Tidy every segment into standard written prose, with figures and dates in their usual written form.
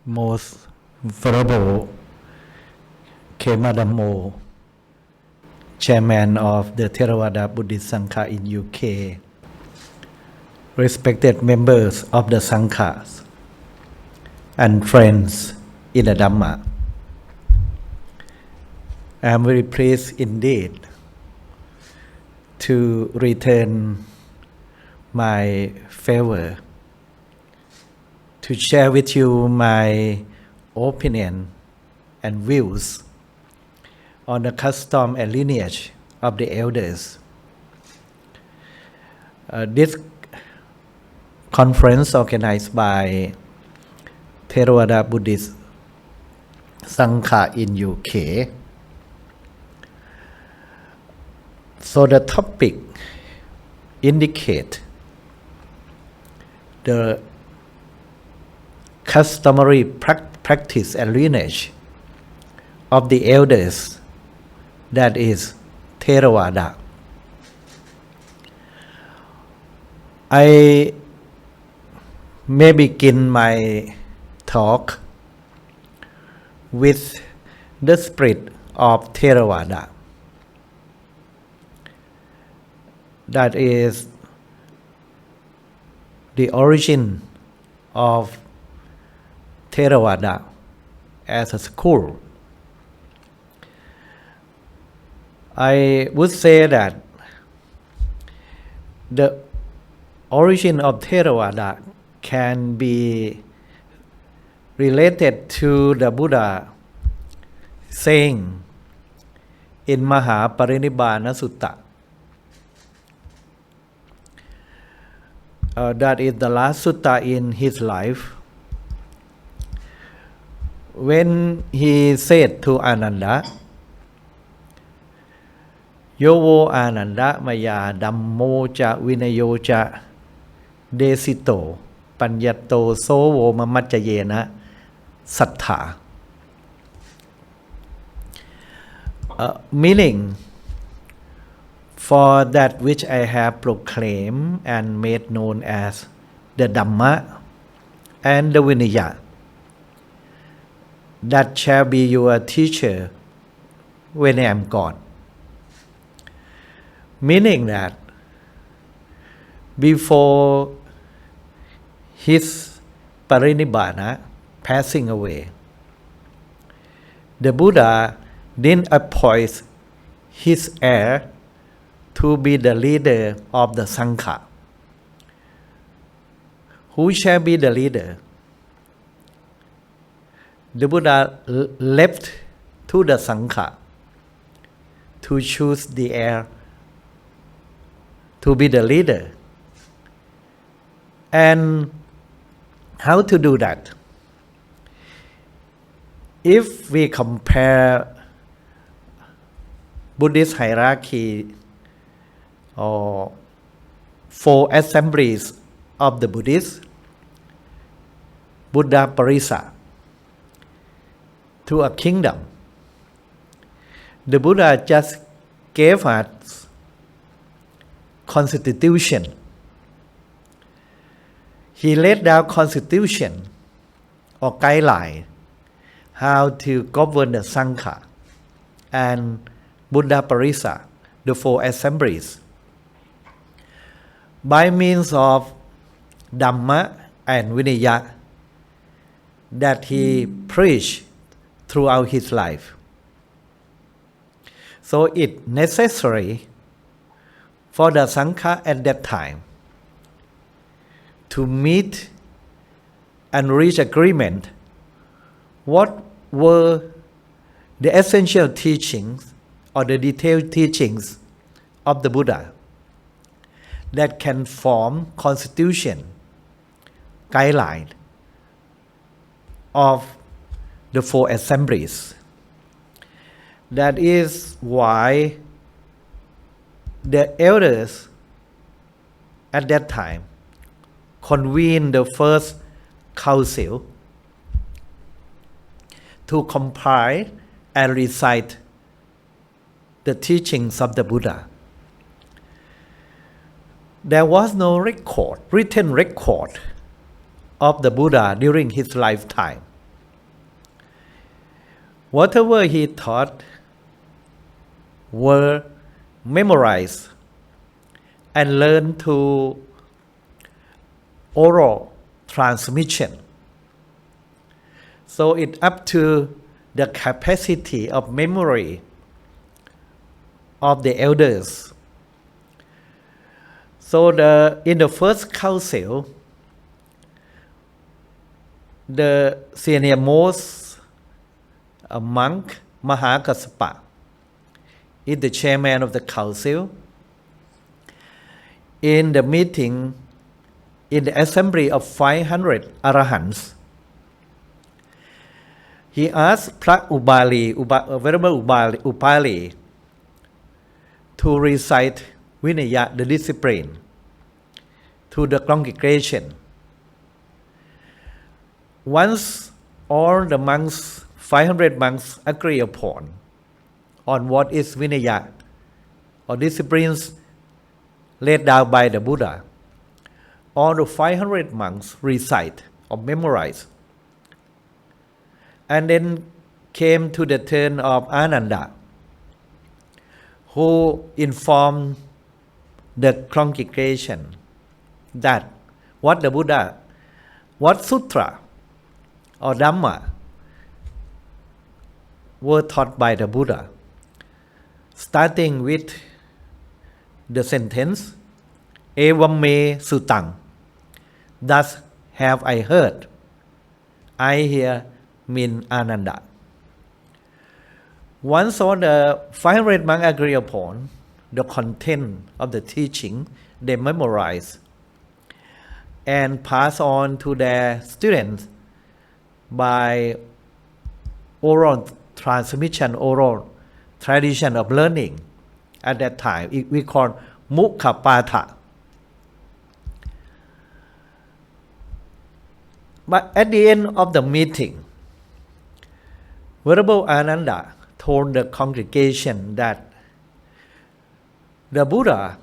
Most Venerable Kemadammo, Chairman of the Theravada Buddhist Sangha in UK, respected members of the Sanghas, and friends in the Dhamma. I am very pleased indeed to return my favor to share with you my opinion and views on the custom and lineage of the elders. This conference organized by Theravada Buddhist Sangha in UK. So the topic indicate the customary practice and lineage of the elders, that is Theravada. I may begin my talk with the spirit of Theravada, that is the origin of Theravada as a school. I would say that the origin of Theravada can be related to the Buddha saying in Mahaparinibbana Sutta, that is the last sutta in his life, when he said to Ananda, Yovo Ananda Maya Dhammo cha Vinayo cha Desito Panyato Sovo Mamachayena Sattha. Meaning, for that which I have proclaimed and made known as the Dhamma and the Vinaya, that shall be your teacher when I am gone. Meaning that before his parinibbana, passing away, the Buddha didn't appoint his heir to be the leader of the Sangha. Who shall be the leader? The Buddha left to the Sangha to choose the heir to be the leader. And how to do that? If we compare Buddhist hierarchy or 4 assemblies of the Buddhists, Buddha Parisa, to a kingdom, the Buddha just gave us constitution. He laid down constitution or guideline how to govern the Sangha and Buddha Parisa, the 4 assemblies, by means of Dhamma and Vinaya that he preached throughout his life. So it's necessary for the Sangha at that time to meet and reach agreement what were the essential teachings or the detailed teachings of the Buddha that can form constitution, guideline of the 4 assemblies. That is why the elders at that time convened the first council to compile and recite the teachings of the Buddha. There was no written record of the Buddha during his lifetime. Whatever he taught were memorized and learned through oral transmission. So it's up to the capacity of memory of the elders. So in the first council, the senior most monk Mahakassapa is the chairman of the council. In the meeting, in the assembly of 500 arahants, he asked Pra Venerable Upali to recite Vinaya, the discipline, to the congregation. Once all the monks, 500 monks, agree upon on what is Vinaya or disciplines laid down by the Buddha, all the 500 monks recite or memorize. And then came to the turn of Ananda, who informed the congregation that what the Buddha, what sutra or Dhamma were taught by the Buddha, starting with the sentence, Evam me sutang, thus have I heard. I hear mean Ananda. Once all the 500 monks agree upon the content of the teaching, they memorize and pass on to their students by oral transmission, oral tradition of learning. At that time, we call Mukhapatha. But at the end of the meeting, Venerable Ananda told the congregation that the Buddha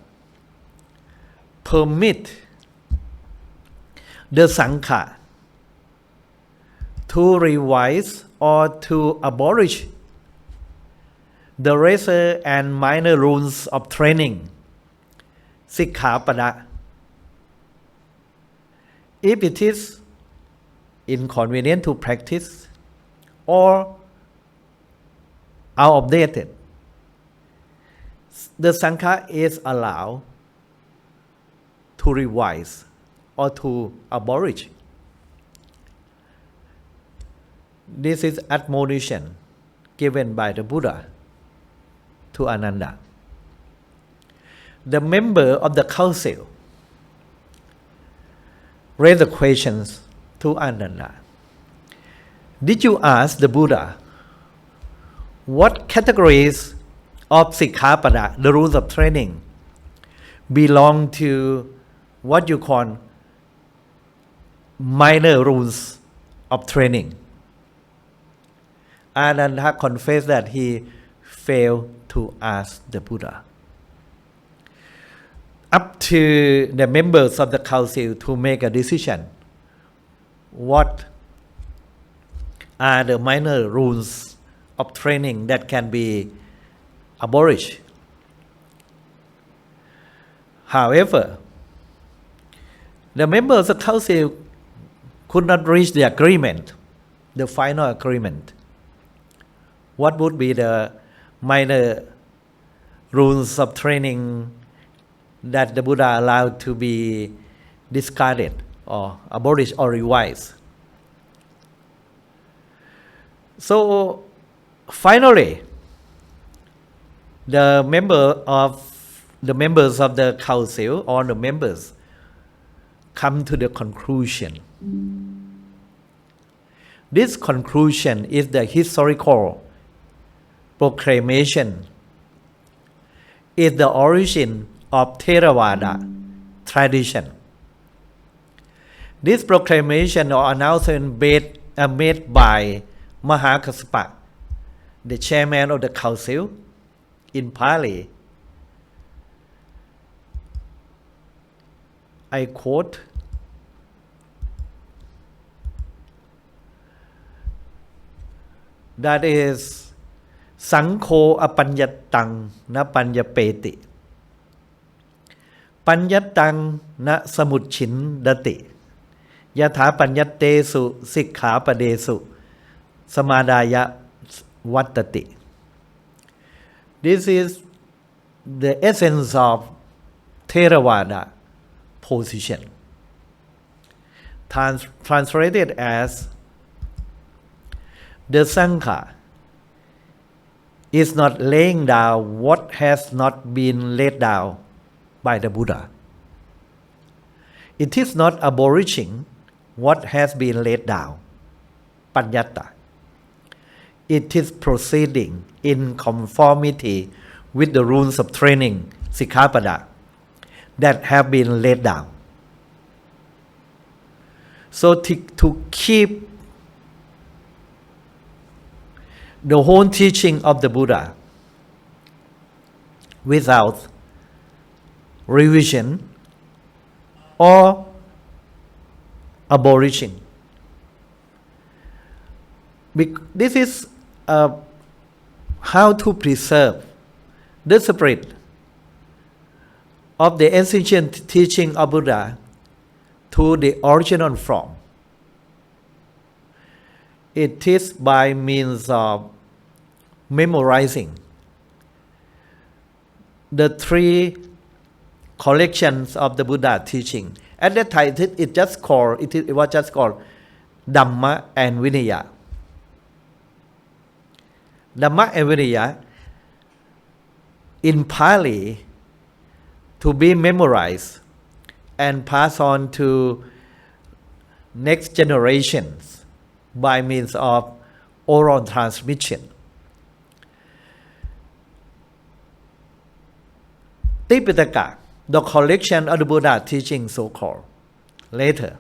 permit the Sangha to revise or to abolish the lesser and minor rules of training, Sikkhapada, if it is inconvenient to practice or outdated. The Sangha is allowed to revise or to abolish. This is admonition given by the Buddha to Ananda. The member of the council raised the questions to Ananda. Did you ask the Buddha what categories of Sikkhapada, the rules of training, belong to what you call minor rules of training? Ananda confessed that he failed to ask the Buddha. Up to the members of the council to make a decision. What are the minor rules of training that can be abolished? However, the members of the council could not reach the agreement, the final agreement. What would be the minor rules of training that the Buddha allowed to be discarded or abolished or revised? So finally, the members of the council or the members come to the conclusion. This conclusion is the historical proclamation, is the origin of Theravada tradition. This proclamation or announcement made by Mahakassapa, the chairman of the council, in Pali. I quote, that is สังโฆอปัญญตังนะปัญญเปติปัญญตังนะสมุจฉินดติยถาปัญญเตสุสิกขาปเดสุสมาดายะวัตติ This is the essence of Theravada position translated as the Sangha is not laying down what has not been laid down by the Buddha. It is not abolishing what has been laid down, Panyatta. It is proceeding in conformity with the rules of training, Sikkhapada, that have been laid down. So to keep the whole teaching of the Buddha without revision or abolishing. This is how to preserve the spirit of the ancient teaching of Buddha to the original form. It is by means of memorizing the three collections of the Buddha teaching. At that time, it was just called Dhamma and Vinaya. Dhamma and Vinaya in Pali to be memorized and passed on to next generations by means of oral transmission. Tipitaka, the collection of the Buddha teaching so-called, later,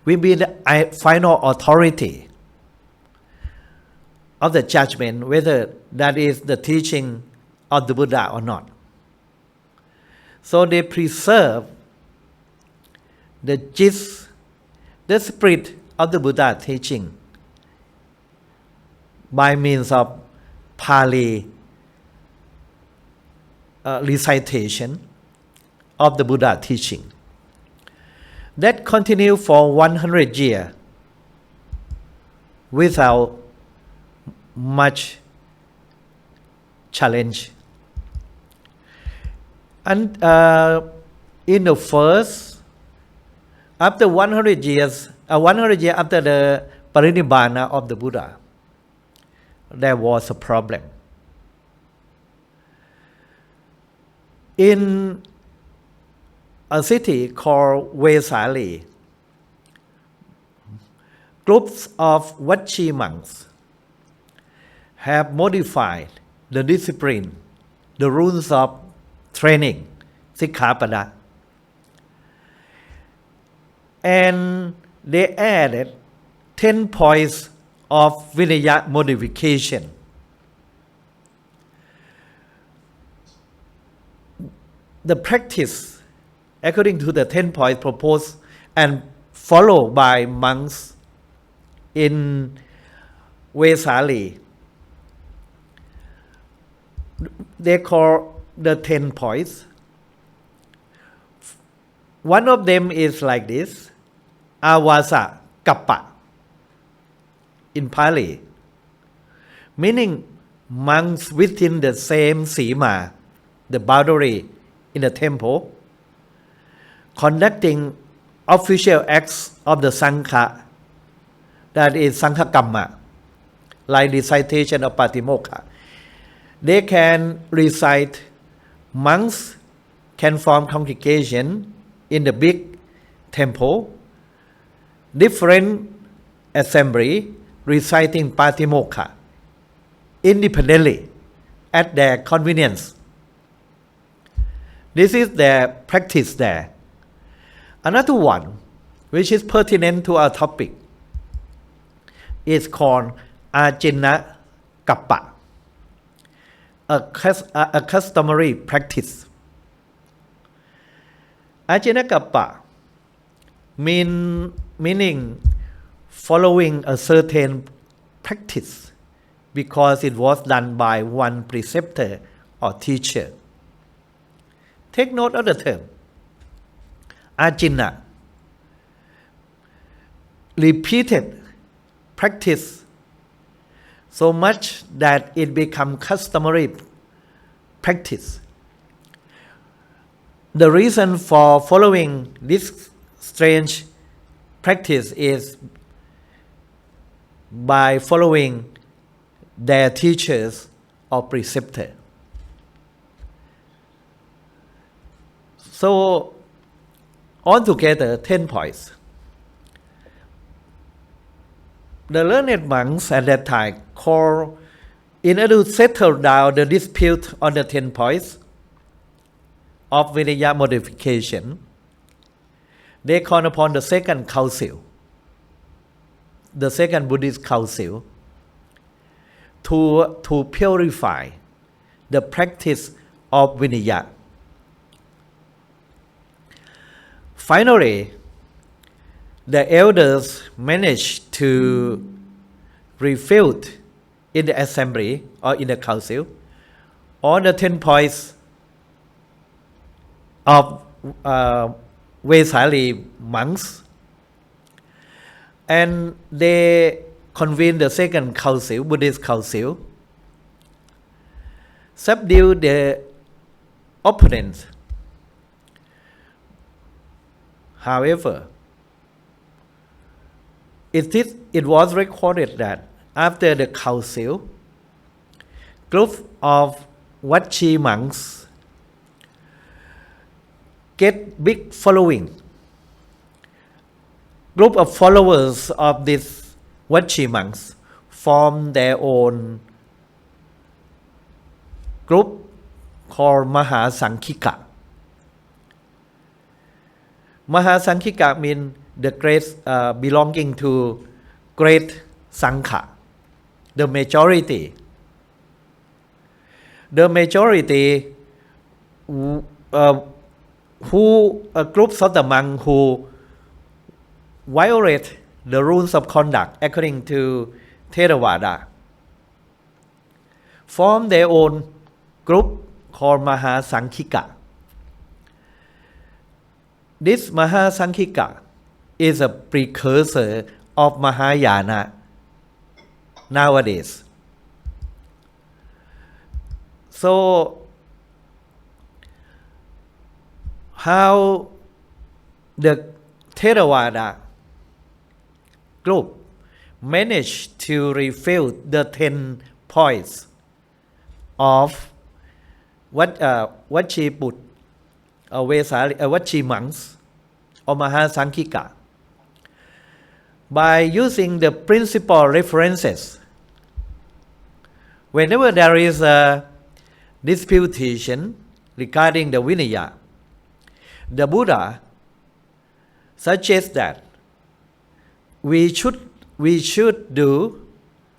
will be the final authority of the judgment whether that is the teaching of the Buddha or not. So they preserve the gist, the spirit of the Buddha teaching by means of Pali recitation of the Buddha teaching. That continued for 100 years without much challenge. And in the first, after 100 years after the parinibbana of the Buddha, there was a problem. In a city called Vesali, groups of Vachi monks have modified the discipline, the rules of training, Sikkhapada, and they added 10 points of Vinaya modification. The practice, according to the 10 points proposed and followed by monks in Vesali, they call the 10 points. One of them is like this, Avasa Kappa in Pali, meaning monks within the same Sima, the boundary in the temple, conducting official acts of the Sangha, that is Sangha Kamma, like recitation of Patimokkha. They can recite, monks can form congregation in the big temple, different assembly reciting Patimokkha independently at their convenience. This is their practice there. Another one, which is pertinent to our topic, is called Ajinna Kappa, a customary practice. Ajinna Kappa meaning following a certain practice because it was done by one preceptor or teacher. Take note of the term. Ajina repeated practice so much that it become customary practice. The reason for following this strange practice is by following their teachers or preceptor. So altogether 10 points. The learned monks at that time called in order to settle down the dispute on the 10 points of Vinaya modification, they called upon the second council, the second Buddhist council, to purify the practice of Vinaya. Finally, the elders managed to refute in the assembly or in the council all the 10 points of Vesali monks, and they convened the second council, Buddhist council, subdued the opponents. However, it was recorded that after the council, group of Vachi monks get big following. Group of followers of these Vachi monks form their own group called Mahasankhika. Mahasankhika means the great belonging to great Sankha, the majority. The majority groups of the monks who violate the rules of conduct according to Theravada form their own group called Mahasankhika. This Mahasankhika is a precursor of Mahayana nowadays. So, how the Theravada group managed to refute the 10 points of Vachi monks or Mahasankhika by using the principal references. Whenever there is a disputation regarding the Vinaya, the Buddha suggests that we should do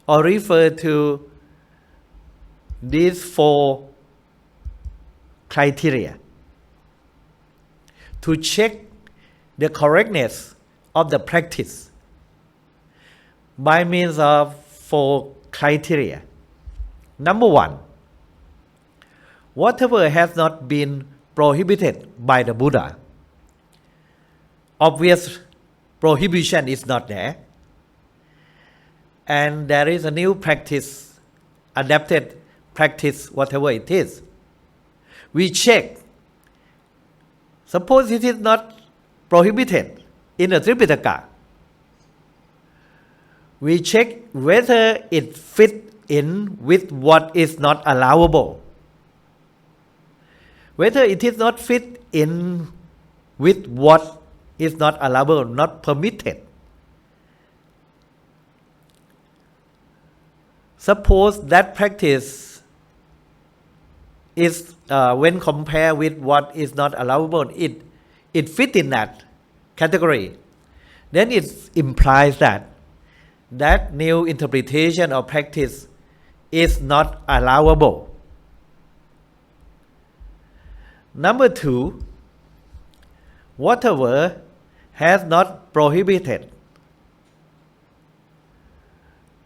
or refer to these 4 criteria to check the correctness of the practice by means of 4 criteria. Number 1, whatever has not been prohibited by the Buddha, obvious prohibition is not there, and there is a new practice, adapted practice, whatever it is. We check. Suppose it is not prohibited in the Tripitaka. We check whether it fits in with what is not allowable. Whether it is not fit in with what is not allowable, not permitted. Suppose that practice is when compared with what is not allowable, it fits in that category. Then it implies that new interpretation or practice is not allowable. Number 2, whatever has not prohibited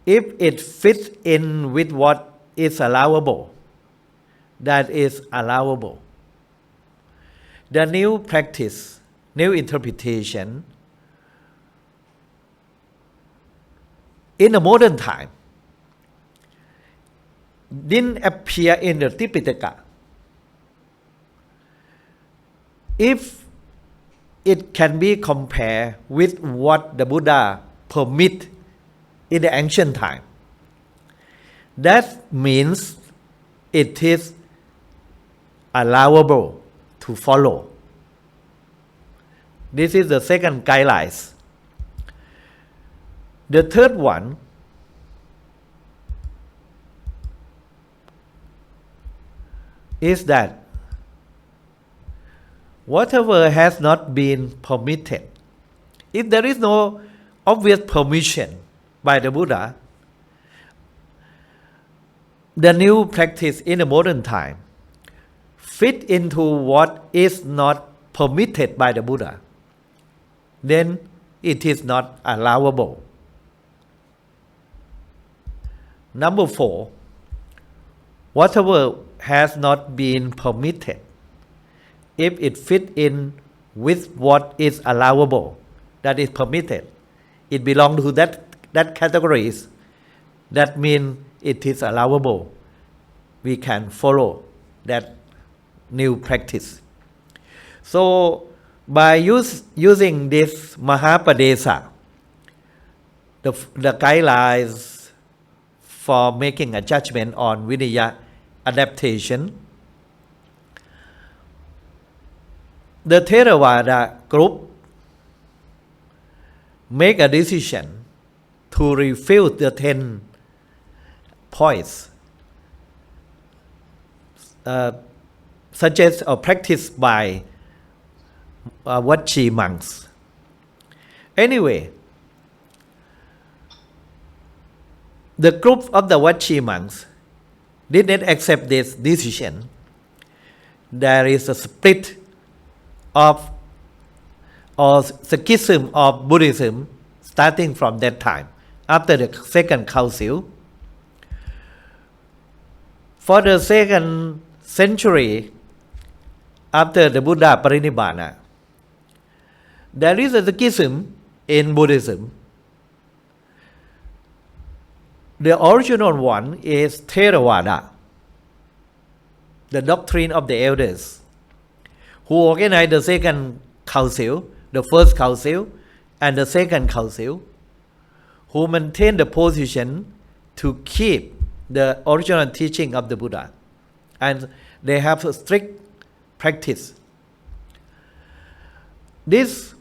if it fits in with what is allowable, that is allowable. The new practice, new interpretation in the modern time didn't appear in the Tipitaka. If it can be compared with what the Buddha permit in the ancient time, that means it is allowable to follow. This is the second guidelines. The third one is that whatever has not been permitted, if there is no obvious permission by the Buddha, the new practice in the modern time fit into what is not permitted by the Buddha, then it is not allowable. Number 4, whatever has not been permitted, if it fit in with what is allowable, that is permitted, it belongs to that categories, that means it is allowable. We can follow that new practice. So by using this Mahapadesa, the guidelines for making a judgment on Vinaya adaptation, the Theravada group make a decision to refute the 10 points suggested or practiced by Vachi monks. Anyway, the group of the Vachi monks did not accept this decision. There is a split of or schism of Buddhism starting from that time, after the second council. For the second century after the Buddha Parinibbana, there is a schism in Buddhism. The original one is Theravada, the doctrine of the elders, who organized the second council, the first council and the second council, who maintained the position to keep the original teaching of the Buddha, and they have a strict practice. This,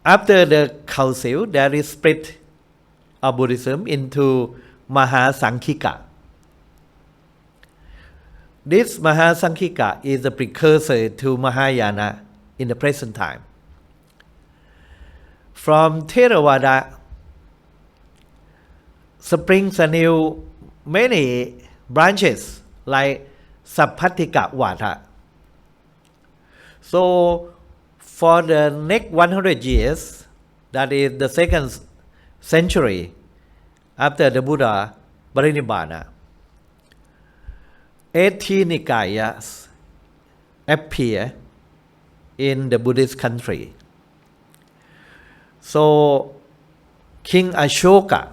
after the council, there is split of Buddhism into Mahasankhika. This Mahasankhika is the precursor to Mahayana in the present time. From Theravada springs anew many branches like Sappatthika Vada. So for the next 100 years, that is the second century after the Buddha Parinibbana, 18 Nikayas appear in the Buddhist country. So King Ashoka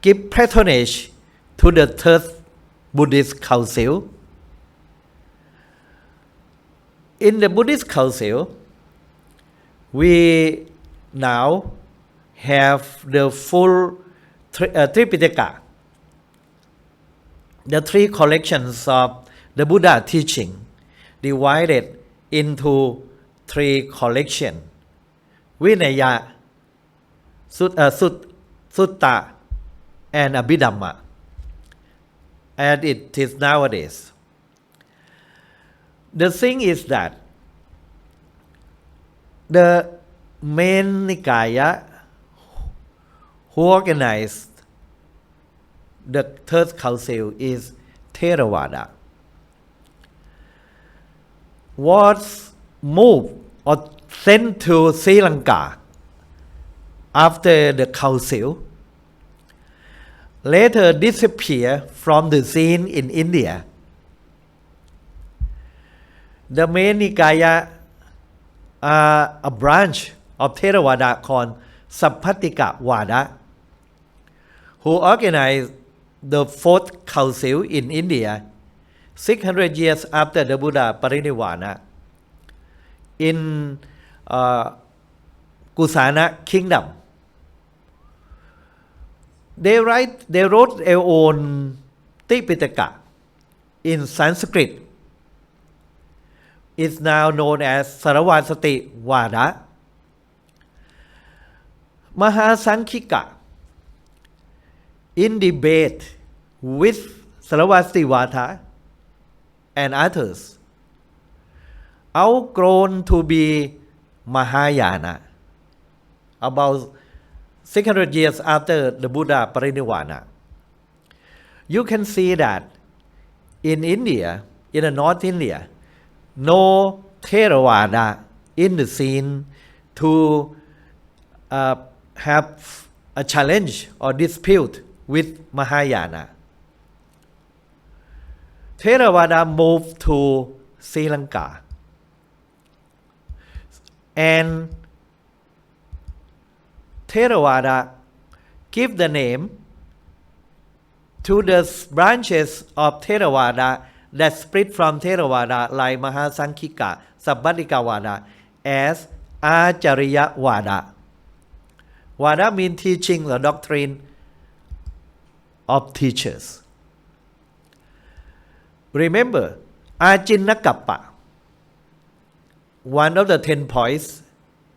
give patronage to the third Buddhist council. In the Buddhist council, we now have the full Tripitaka, the three collections of the Buddha teaching, divided into three collections: Vinaya, Sutta, and Abhidhamma, and it is nowadays. The thing is that the main Nikaya who organized the third council is Theravada. Was moved or sent to Sri Lanka after the council later disappear from the scene in India. The main Nikaya are a branch of Theravada called Sappattika Vada, who organized the fourth council in India 600 years after the Buddha Parinirvana in Kusana Kingdom. They wrote their own Tipitaka in Sanskrit. It's now known as Saravasati Vada. Mahasankhika in debate with Saravasati Vada and others outgrown to be Mahayana about 600 years after the Buddha Parinirvana. You can see that in India, in the North India, no Theravada in the scene to have a challenge or dispute with Mahayana. Theravada moved to Sri Lanka and Theravada give the name to the branches of Theravada that split from Theravada like Mahasankhika, Sappattika Vada as Acariya Vada. Vada means teaching the doctrine of teachers. Remember, Ajinnakappa, one of the 10 points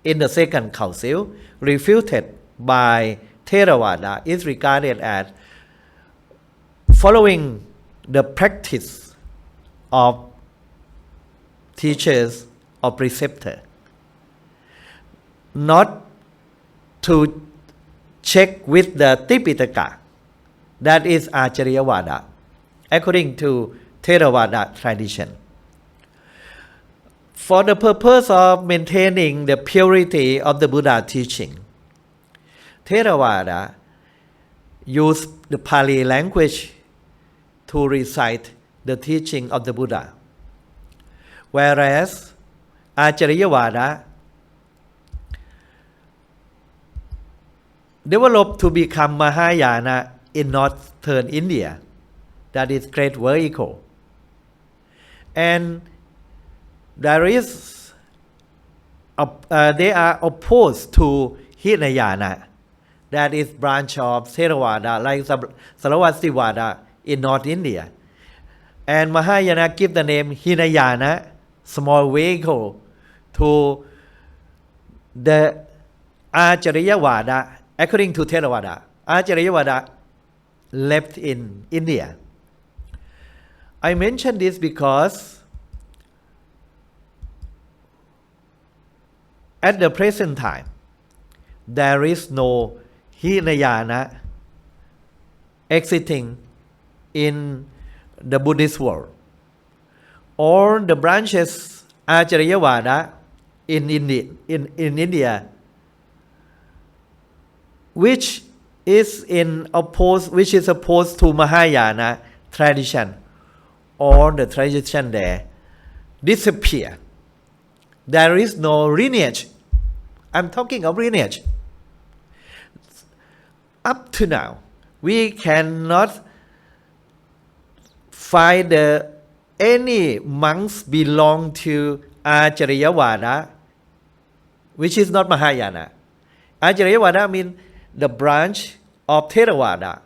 in the second council refuted by Theravada is regarded as following the practice of teachers or preceptor, not to check with the Tipitaka, that is Acariya Vada, according to Theravada tradition. For the purpose of maintaining the purity of the Buddha teaching, Theravada used the Pali language to recite the teaching of the Buddha, whereas Acariya Vada developed to become Mahayana in northern India, that is great vehicle. And they are opposed to Hinayana, that is branch of Theravada like Saravasati Vada in North India. And Mahayana give the name Hinayana, small vehicle, to the Acariya Vada, according to Theravada. Acariya Vada left in India. I mention this because at the present time, there is no Hinayana existing in the Buddhist world. All the branches Acariya Vada in India, which is opposed to Mahayana tradition, all the tradition there disappear. There is no lineage. I'm talking of lineage. Up to now, we cannot find any monks belong to Acariya Vada, which is not Mahayana. Acariya Vada means the branch of Theravada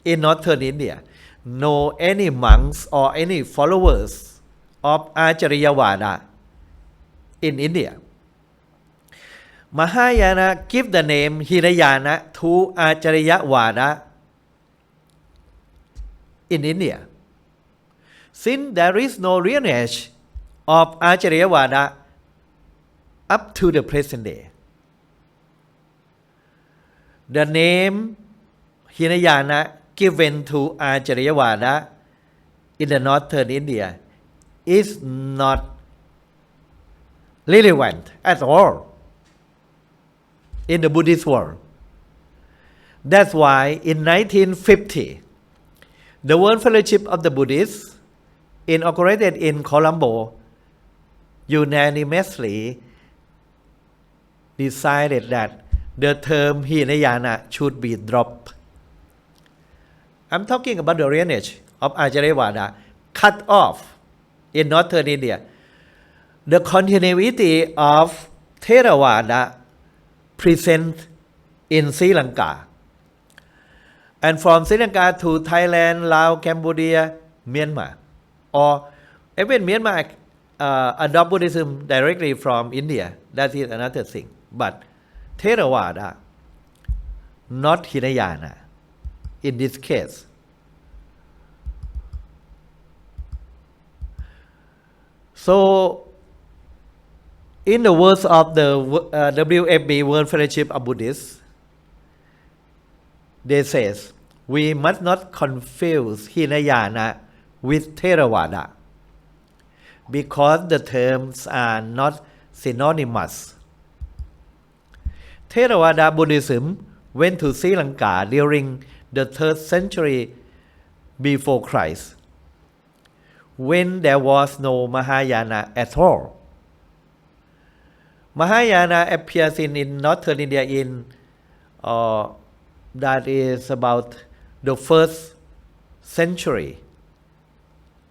in northern India. No any monks or any followers of Acariya Vada in India. Mahayana give the name Hinayana to Acariya Vada in India. Since there is no lineage of Acariya Vada up to the present day, the name Hinayana given to Acariya Vada in the northern India is not relevant at all. in the Buddhist world. That's why in 1950, the World Fellowship of the Buddhists, inaugurated in Colombo, unanimously decided that the term Hinayana should be dropped. I'm talking about the lineage of Ajaravada cut off in northern India. The continuity of Theravada present in Sri Lanka. And from Sri Lanka to Thailand, Laos, Cambodia, Myanmar. Or even Myanmar adopt Buddhism directly from India. That is another thing. But Theravada, not Hinayana in this case. So, in the words of the WFB, World Fellowship of Buddhists, they says, we must not confuse Hinayana with Theravada because the terms are not synonymous. Theravada Buddhism went to Sri Lanka during the 3rd century before Christ, when there was no Mahayana at all. Mahayana appears in northern India in that is about the 1st century.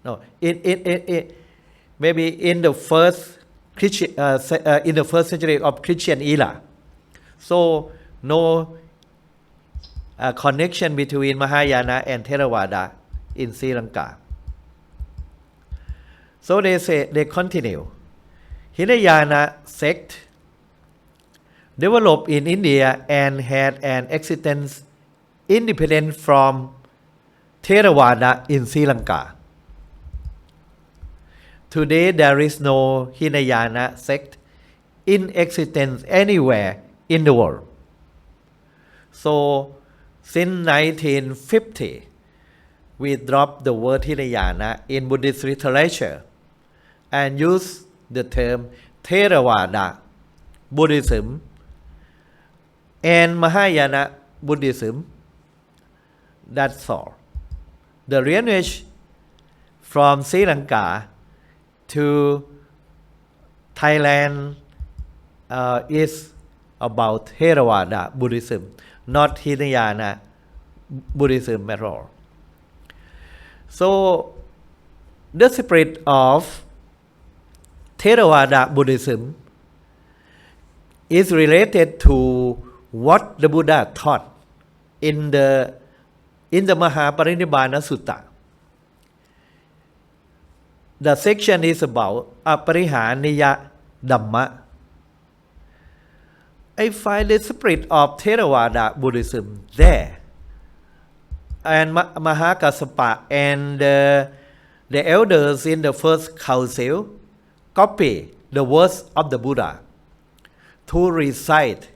No, maybe in the first in the 1st century of Christian era. So no connection between Mahayana and Theravada in Sri Lanka. So they continue. Hinayana sect developed in India and had an existence independent from Theravada in Sri Lanka. Today there is no Hinayana sect in existence anywhere in the world. So since 1950, we dropped the word Hinayana in Buddhist literature and use the term Theravada Buddhism and Mahayana Buddhism. That's all. The lineage from Sri Lanka to Thailand is about Theravada Buddhism, not Hinayana Buddhism at all. So the spirit of Theravada Buddhism is related to what the Buddha taught in the Mahaparinibbana Sutta. The section is about Aparihaniya Dhamma. I find the spirit of Theravada Buddhism there. And Mahakassapa and the elders in the first council copy the words of the Buddha to recite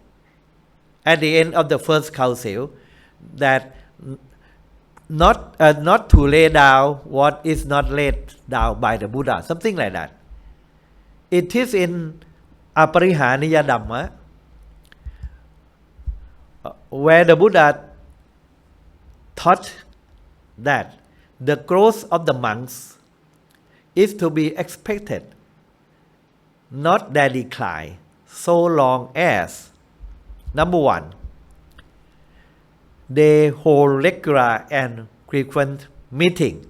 at the end of the first council that not to lay down what is not laid down by the Buddha, something like that. It is in Aparihaniya Dhamma where the Buddha taught that the growth of the monks is to be expected, not their decline, so long as, number one, they hold regular and frequent meeting.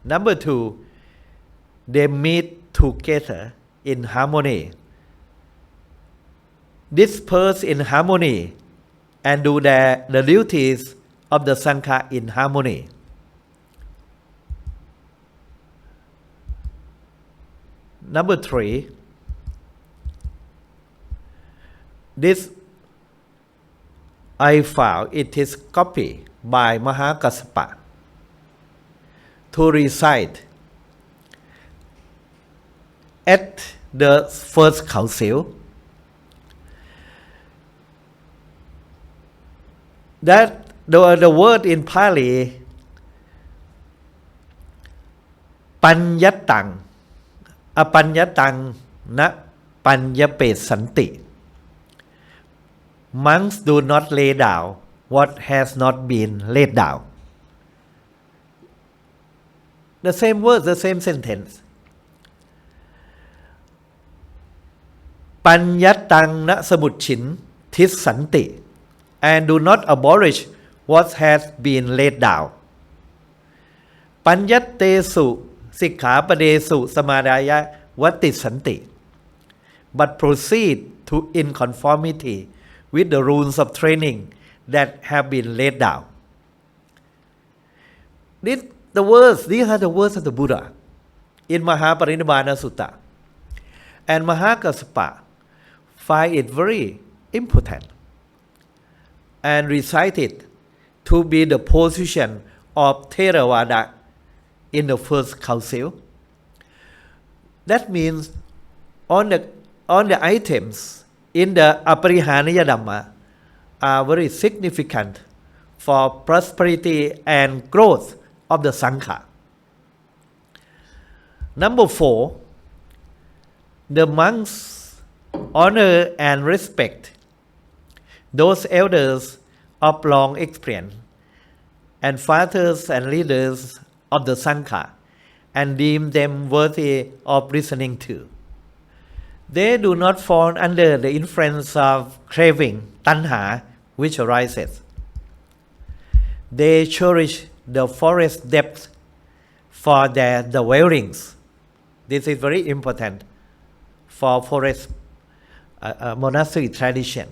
Number two, they meet together in harmony, disperse in harmony, and do the duties of the Sangha in harmony. Number three, this I found it is copied by Mahakassapa to recite at the first council that the word in Pali Panyatang Apanyatang na Panyapesanti monks do not lay down what has not been laid down the same word the same sentence ปัญญตังนะสมุจฉินทิสสันติ and do not abolish what has been laid down ปัญญเตสุสิกขาปเดสุสมาดายะวัตติสันติ but proceed to in conformity with the rules of training that have been laid down these are the words of the Buddha in Mahaparinibbana Sutta and Mahakassapa find it very important and recite it to be the position of Theravada in the first council. That means on the items in the Aparihaniya Dhamma are very significant for prosperity and growth of the Sangha. Number 4, the monks honor and respect those elders of long experience and fathers and leaders of the Sangha and deem them worthy of listening to. They do not fall under the influence of craving, tanha, which arises. They cherish the forest depth for their dwellings. This is very important for forest monastery tradition.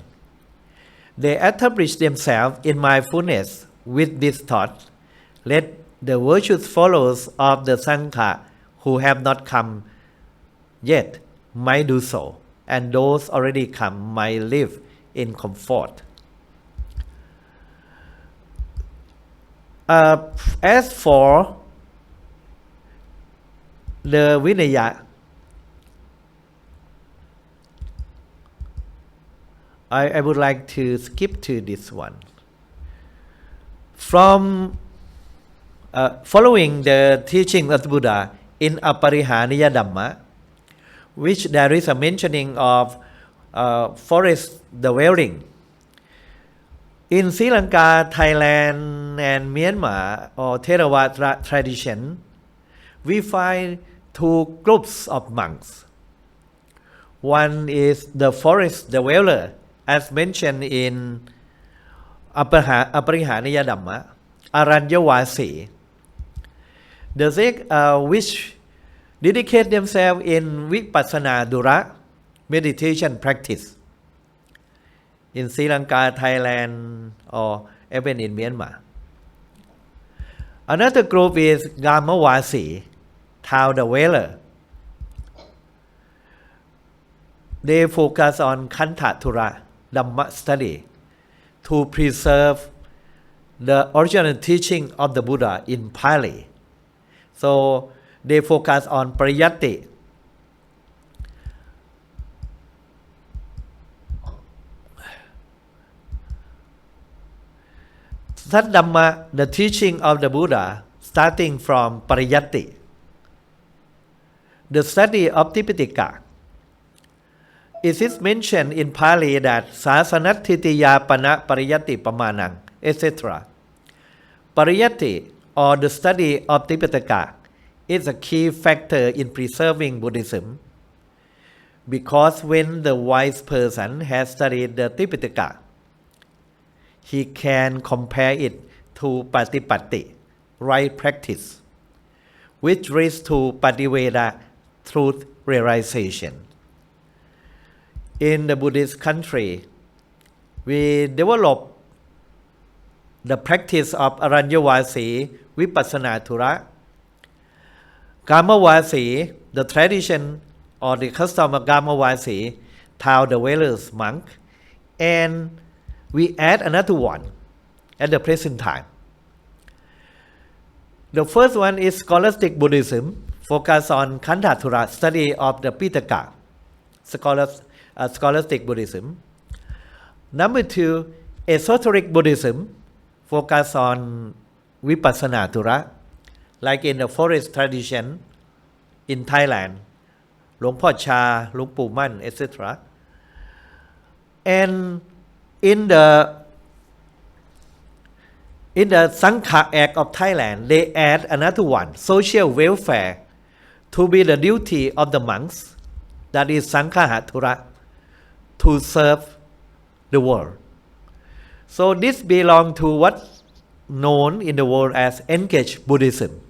They establish themselves in mindfulness with this thought. Let the virtuous followers of the Sangha who have not come yet might do so, and those already come might live in comfort. As for the Vinaya, I would like to skip to this one. Following the teaching of the Buddha in Aparihaniya Dhamma, which there is a mentioning of forest dwelling. In Sri Lanka, Thailand, and Myanmar, or Theravada tradition, we find two groups of monks. One is the forest dweller, as mentioned in Aparihaniya Dhamma, Aranyavasi. The which dedicate themselves in Vipassana Dura meditation practice in Sri Lanka, Thailand, or even in Myanmar. Another group is Gamavasi, town dweller. They focus on Kanta Thura, Dhamma study, to preserve the original teaching of the Buddha in Pali. So they focus on Pariyatti. Saddhamma, the teaching of the Buddha, starting from Pariyatti. The study of Tipitaka. It is mentioned in Pali that Sasanatthitiya Pana Pariyatti Pamanang, etc. Pariyatti, or the study of Tipitaka, is a key factor in preserving Buddhism, because when the wise person has studied the Tipitaka, he can compare it to Patipatti, right practice, which leads to Pativeda, truth realization. In the Buddhist country, we develop the practice of Aranyavasi, Vipassana Thura, Gamavasi, the tradition or the custom of Gamavasi, town dwellers monk, and we add another one at the present time. The first one is Scholastic Buddhism, focus on Kanta Thura, study of the Pitaka, Scholastic Buddhism. Number 2, Esoteric Buddhism, focus on Vipassana Thura, like in the forest tradition in Thailand, หลวงพ่อชา หลวงปู่มั่น etc. And in the Sangha Act of Thailand, they add another one, social welfare, to be the duty of the monks, that is Sanghahathura, to serve the world. So this belongs to what's known in the world as engaged Buddhism.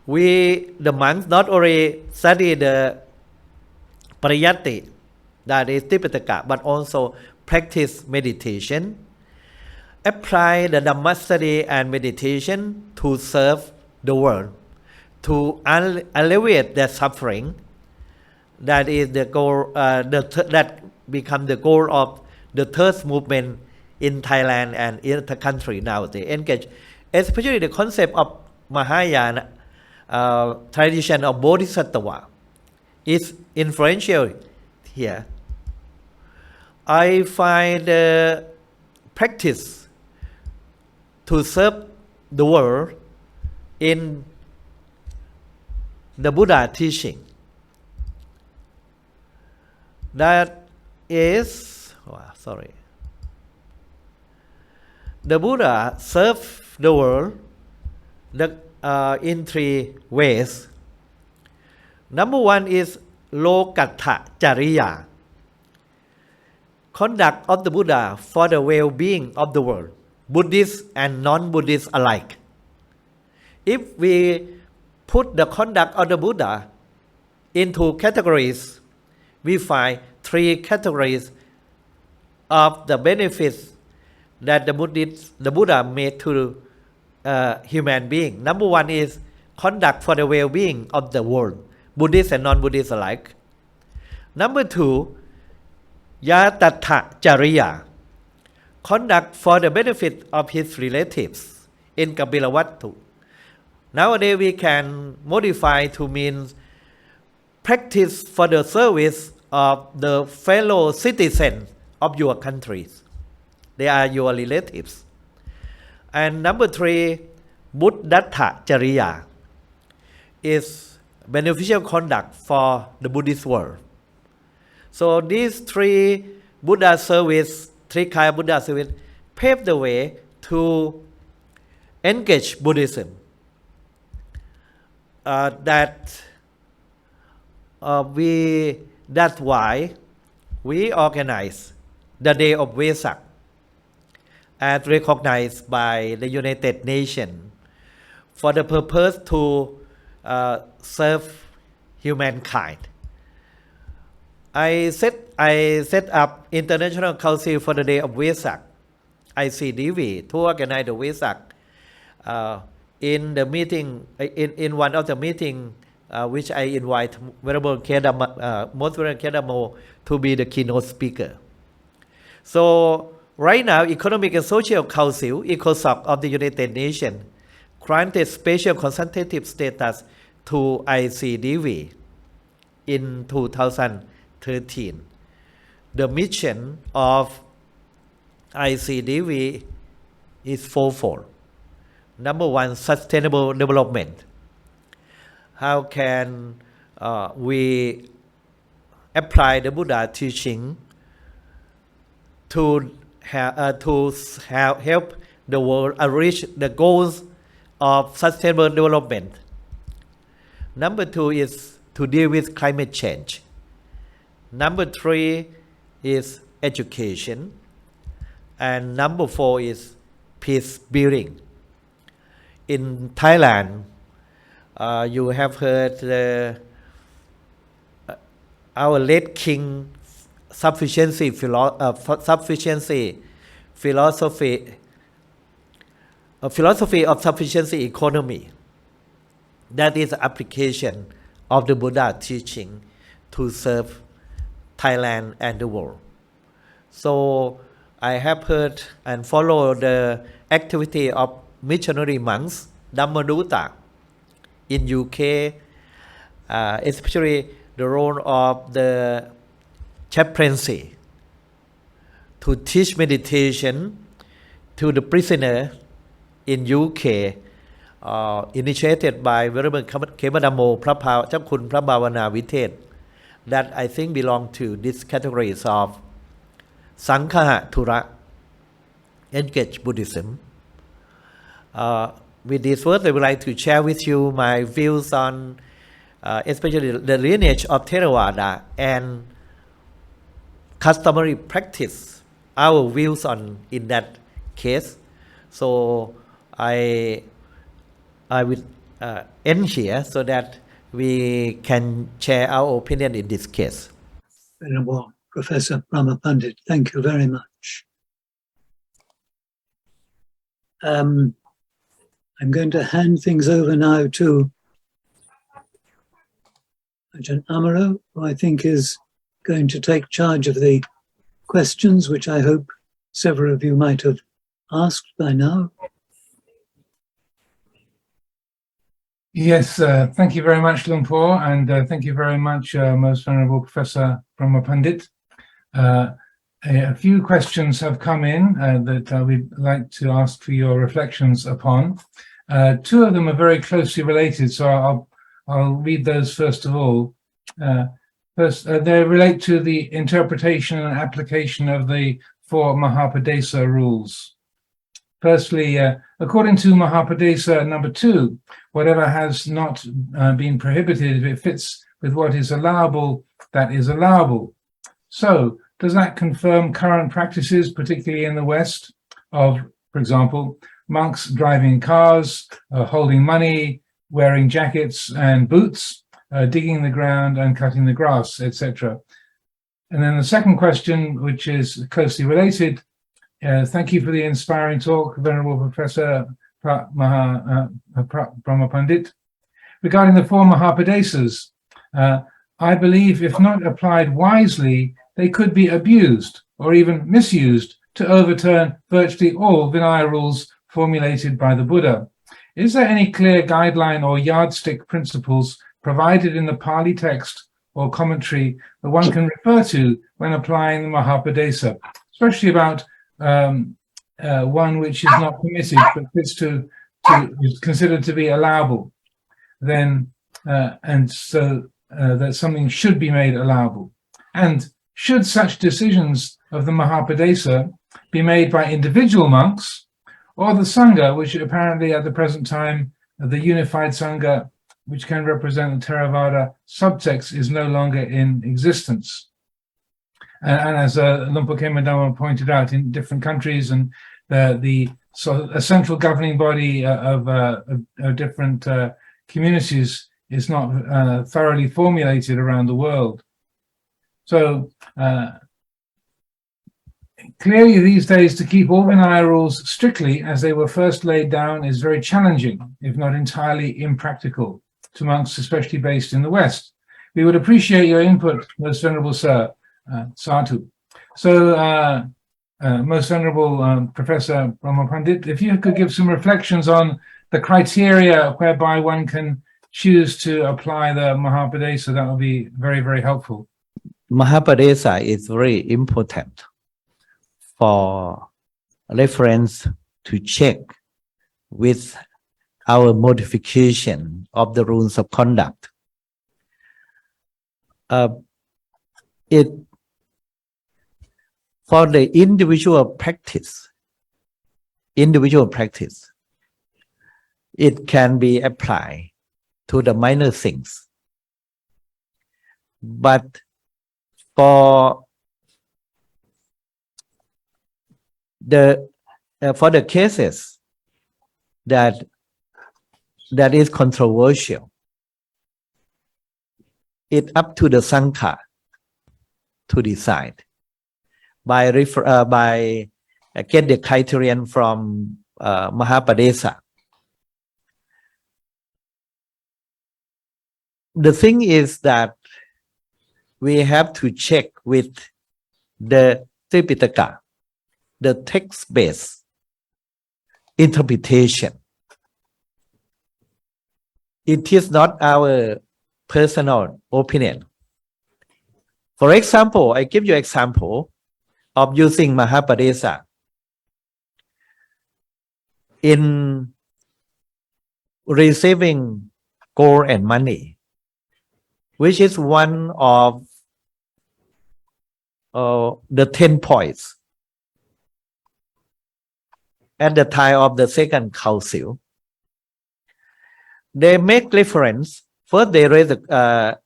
We, the monks, not only study the Pariyatti, that is Tipitaka, but also practice meditation, apply the Dhamma study and meditation to serve the world, to alleviate their suffering. That is the goal, that become the goal of the third movement in Thailand and in the country now. They engage, especially the concept of Mahayana tradition of Bodhisattva is influential here. I find the practice to serve the world in the Buddha teaching. That is, the Buddha served the world in three ways. Number one is Lokatha Jariya, conduct of the Buddha for the well-being of the world, Buddhists and non-Buddhists alike. If we put the conduct of the Buddha into categories, we find three categories of the benefits that the Buddha made to human being. Number one is conduct for the well-being of the world, Buddhists and non-Buddhists alike. Number two, Yatatha Jariya, conduct for the benefit of his relatives in Kapilavattu. Nowadays we can modify to mean practice for the service of the fellow citizens of your countries. They are your relatives. And number three, Buddhatha Jariya, is beneficial conduct for the Buddhist world. So these three Buddha service, three kind of Buddha service, paved the way to engage Buddhism. That's why we organize the Day of Vesak, as recognized by the United Nations, for the purpose to serve humankind. I set up International Council for the Day of Vesak, Icdv, to organize the Vesak. In the meeting, in one of the meeting, which I invite Venerable Most Venerable Kedamo to be the keynote speaker. So right now, Economic and Social Council, ECOSOC of the United Nations, granted special consultative status to Icdv in 2013. The mission of Icdv is fourfold. Number one, sustainable development. How can we apply the Buddha teaching to help the world reach the goals of sustainable development? Number two is to deal with climate change. Number three is education. And number four is peace building. In Thailand, you have heard our late king sufficiency philosophy of sufficiency economy. That is the application of the Buddha teaching to serve Thailand and the world. So I have heard and followed the activity of missionary monks, Dhammaduta, in UK, especially the role of the chaplaincy to teach meditation to the prisoner in UK, initiated by Venerable Kemadamo Prabha, เจ้าคุณพระภาวนาวิเทศ that I think belong to these categories of Sankha Thura, Engage Buddhism. With these words, I would like to share with you my views on especially the lineage of Theravada and customary practice, our views on in that case. So I will end here so that we can share our opinion in this case. Venerable Professor Brahma Pandit, thank you very much. I'm going to hand things over now to Ajahn Amaro, who I think is going to take charge of the questions, which I hope several of you might have asked by now. Yes, thank you very much, Luang Por, and thank you very much, Most Venerable Professor Brahma Pandit. A few questions have come in that we'd like to ask for your reflections upon. Two of them are very closely related, so I'll read those first of all. First, they relate to the interpretation and application of the 4 Mahapadesa rules. Firstly, according to Mahapadesa number 2, whatever has not been prohibited, if it fits with what is allowable, that is allowable. So, does that confirm current practices, particularly in the West, of, for example, monks driving cars, holding money, wearing jackets and boots, digging the ground and cutting the grass, etc.? And then the second question, which is closely related, thank you for the inspiring talk, Venerable Professor Brahma Pandit. Regarding the 4 Mahapadesas, I believe if not applied wisely, they could be abused or even misused to overturn virtually all Vinaya rules formulated by the Buddha. Is there any clear guideline or yardstick principles provided in the Pali text or commentary that one can refer to when applying the Mahapadesa, especially about one which is not permitted but is considered to be allowable, then and so that something should be made allowable? And should such decisions of the Mahapadesa be made by individual monks or the Sangha, which apparently at the present time, the unified Sangha, which can represent the Theravada subtext, is no longer in existence? And as Luang Por Khein Madama pointed out, in different countries, and a central governing body of different communities is not thoroughly formulated around the world. So clearly these days to keep all Vinaya rules strictly as they were first laid down is very challenging, if not entirely impractical, to monks especially based in the West. We would appreciate your input, Most Venerable Sir. Sadhu. So, Most Venerable Professor Brahma Pandit, if you could give some reflections on the criteria whereby one can choose to apply the Mahapadesa, that would be very, very helpful. Mahapadesa is very important for reference to check with our modification of the rules of conduct. For the individual practice, it can be applied to the minor things. But for the cases that is controversial, it's up to the Sangha to decide by get the criterion from Mahapadesa. The thing is that we have to check with the Tripitaka, the text-based interpretation. It is not our personal opinion. For example, I give you an example of using Mahapadesa in receiving gold and money, which is one of the 10 points at the time of the second council. They make reference. First, they raise the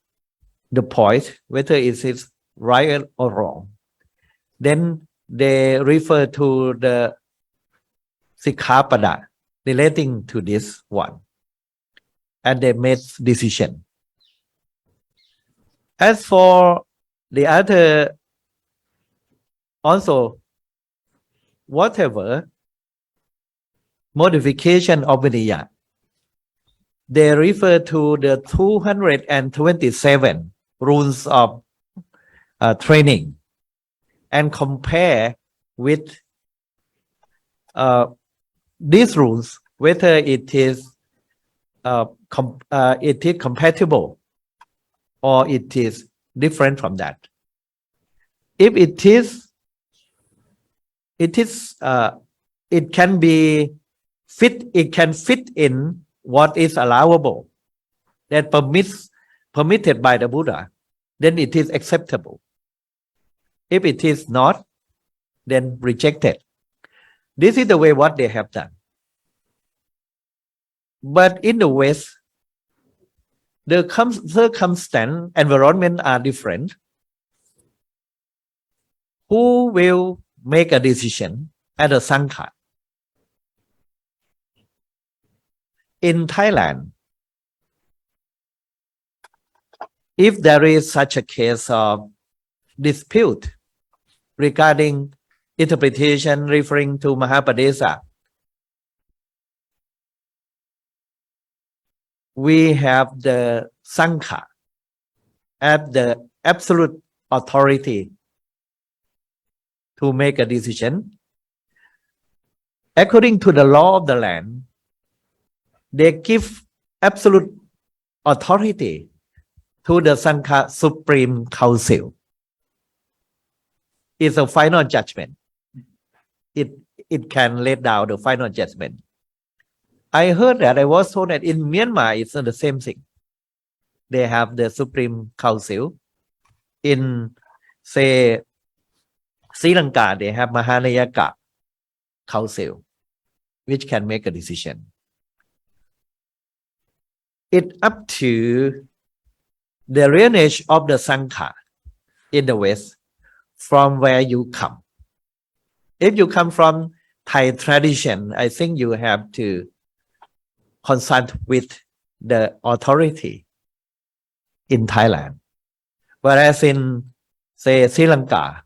point whether it is right or wrong. Then they refer to the Sikkhapada relating to this one, and they made decision. As for the other, also, whatever modification of Vinaya, they refer to the 227 rules of training and compare with these rules, whether it is compatible or it is different from that. If it can be fit, it can fit in what is allowable, that permitted by the Buddha, then it is acceptable. If it is not, then rejected. This is the way what they have done. But in the West, the circumstance, environment are different. Who will make a decision at the Sangha? In Thailand, if there is such a case of dispute regarding interpretation referring to Mahapadesa, we have the Sangha as the absolute authority to make a decision. According to the law of the land, they give absolute authority to the Sangha Supreme Council. It's a final judgment. It can lay down the final judgment. I heard that, I was told that in Myanmar it's the same thing. They have the Supreme Council. In, say, Sri Lanka, they have Mahanayaka Council, which can make a decision. It's up to the lineage of the Sangha in the West, from where you come. If you come from Thai tradition, I think you have to consult with the authority in Thailand. Whereas in, say, Sri Lanka,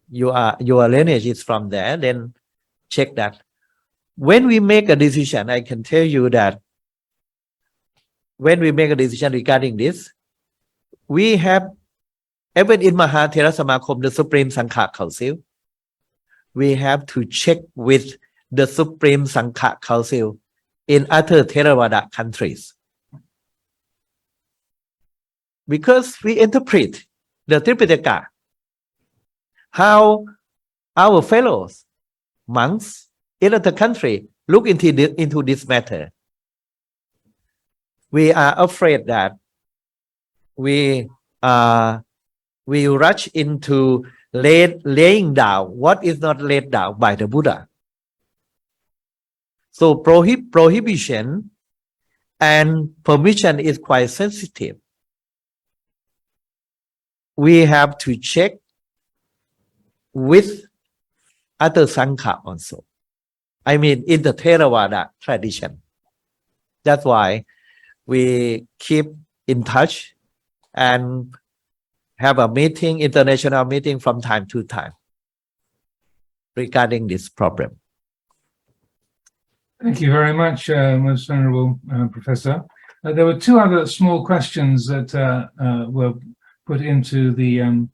your lineage is from there, then check that. When we make a decision, I can tell you that when we make a decision regarding this, we have, even in Mahā Ṭhera Samakom, the Supreme Sangha Council, we have to check with the Supreme Sangha Council in other Theravada countries. Because we interpret the Tripitaka, how our fellows, monks in other country look into this matter. We are afraid that we rush into laying down what is not laid down by the Buddha. So prohibition and permission is quite sensitive. We have to check with other Sangha also. I mean, in the Theravada tradition. That's why we keep in touch and have a meeting, international meeting from time to time regarding this problem. Thank you very much, Most Venerable Professor. There were two other small questions that were put into the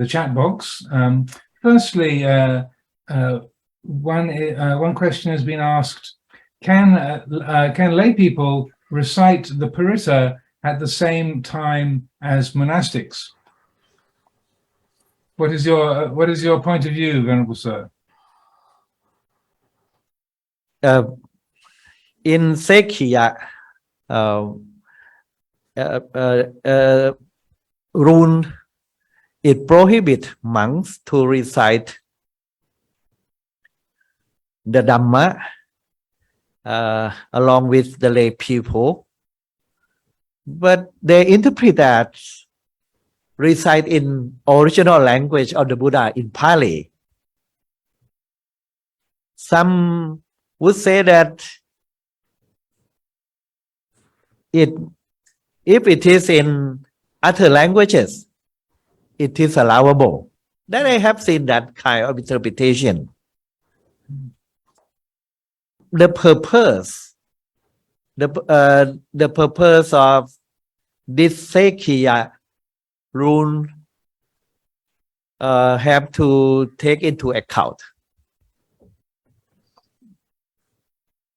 chat box. Firstly, one question has been asked: Can lay people recite the Paritta at the same time as monastics? What is your point of view, Venerable Sir? In Sekhiya rule it prohibits monks to recite the Dhamma along with the lay people, but they interpret that recite in original language of the Buddha in Pali. Some would say that if it is in other languages, it is allowable. Then I have seen that kind of interpretation. The purpose of this Sekhiya rule have to take into account.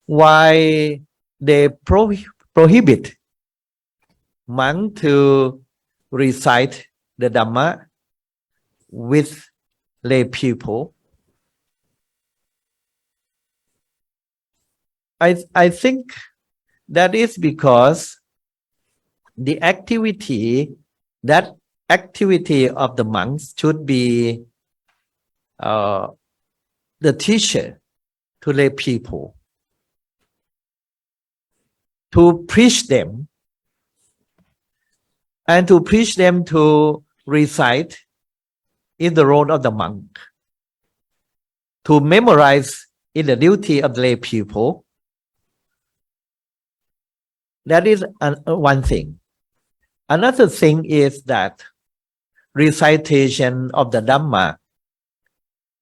Why they prohibit monks to recite the Dhamma with lay people? I think that is because the activity of the monks should be the teacher to lay people, to preach them, and to preach them to recite in the role of the monk, to memorize in the duty of the lay people. That is one thing. Another thing is that recitation of the Dhamma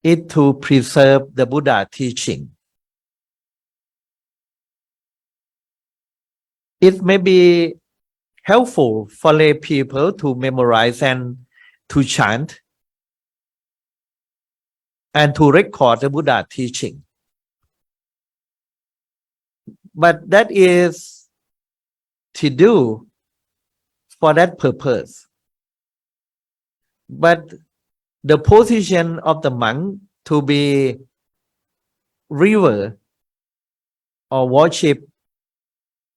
is to preserve the Buddha teaching. It may be helpful for lay people to memorize and to chant and to record the Buddha teaching. But that is to do for that purpose. But the position of the monk to be revered or worshipped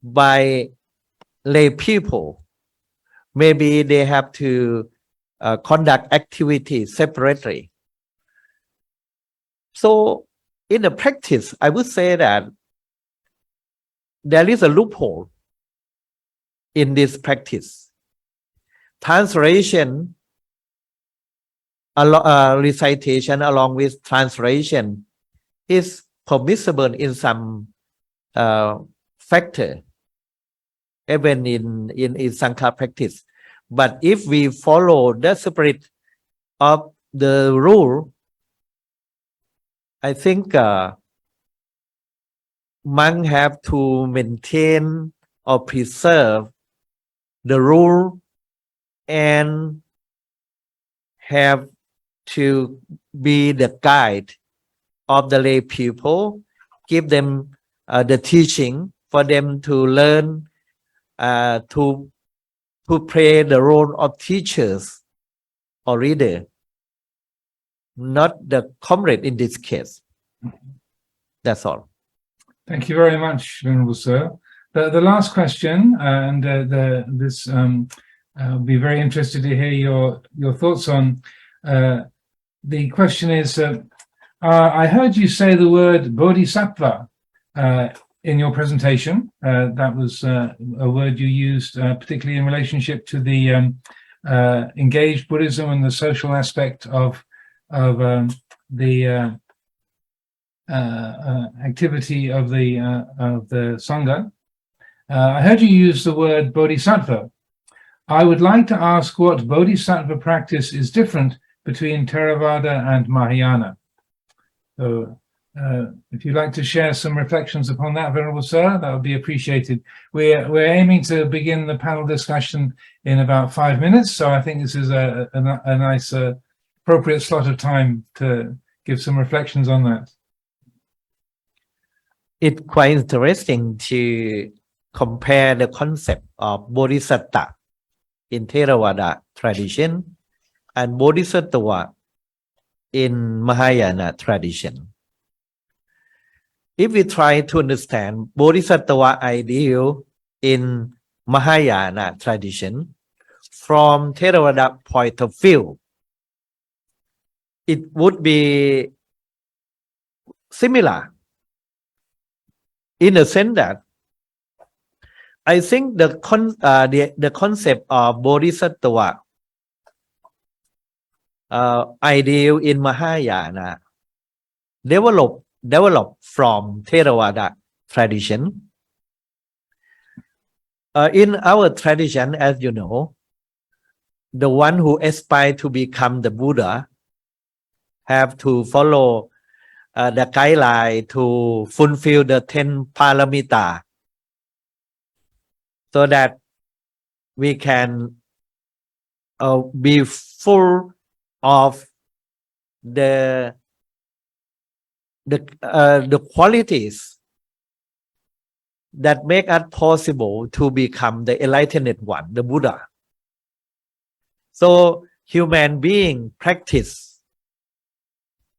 by lay people, maybe they have to conduct activities separately. So in the practice, I would say that there is a loophole in this practice. Translation, recitation along with translation is permissible in some factor, even in Sangha practice. But if we follow the spirit of the rule, I think monks have to maintain or preserve the rule and have to be the guide of the lay people, give them the teaching for them to learn to play the role of teachers or reader, not the comrade in this case. That's all. Thank you very much, Venerable Sir. The last question, and this I'll be very interested to hear your thoughts on. The question is, I heard you say the word bodhisattva in your presentation. That was a word you used particularly in relationship to the engaged Buddhism and the social aspect of the activity of the Sangha. I heard you use the word bodhisattva. I would like to ask what bodhisattva practice is different between Theravada and Mahayana. So, if you'd like to share some reflections upon that, Venerable Sir, that would be appreciated. We're aiming to begin the panel discussion in about 5 minutes, so I think this is a nice appropriate slot of time to give some reflections on that. It's quite interesting to compare the concept of bodhisattva in Theravada tradition and bodhisattva in Mahayana tradition. If we try to understand bodhisattva ideal in Mahayana tradition from Theravada point of view, it would be similar in the sense that I think the concept of bodhisattva ideal in Mahayana develop from Theravada tradition. In our tradition, as you know, the one who aspire to become the Buddha have to follow the guideline to fulfill the 10 paramita so that we can be full of the qualities that make us possible to become the enlightened one, the Buddha. So human being practice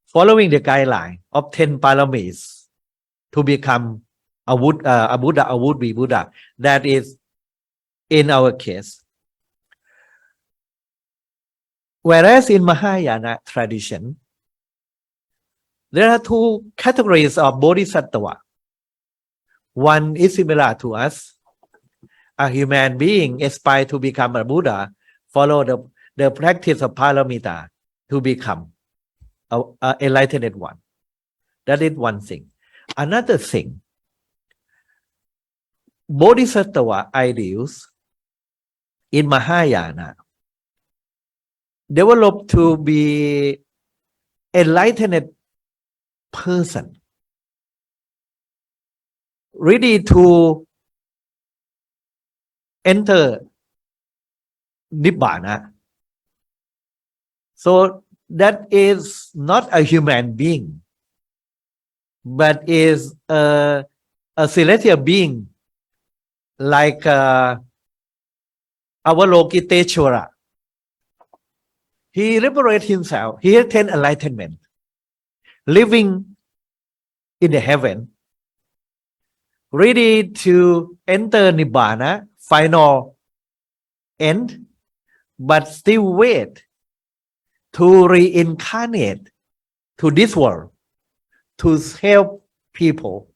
following the guideline of 10 paramis to become a Buddha, a would-be Buddha. That is in our case. Whereas in Mahayana tradition, there are two categories of bodhisattva. One is similar to us. A human being aspire to become a Buddha, follow the practice of paramita to become an enlightened one. That is one thing. Another thing, bodhisattva ideals in Mahayana develop to be enlightened person, ready to enter Nibbana. So that is not a human being, but is a celestial being like Avalokiteshvara. He liberates himself. He attained enlightenment, living in the heaven, ready to enter Nibbana, final end, but still wait to reincarnate to this world to help people.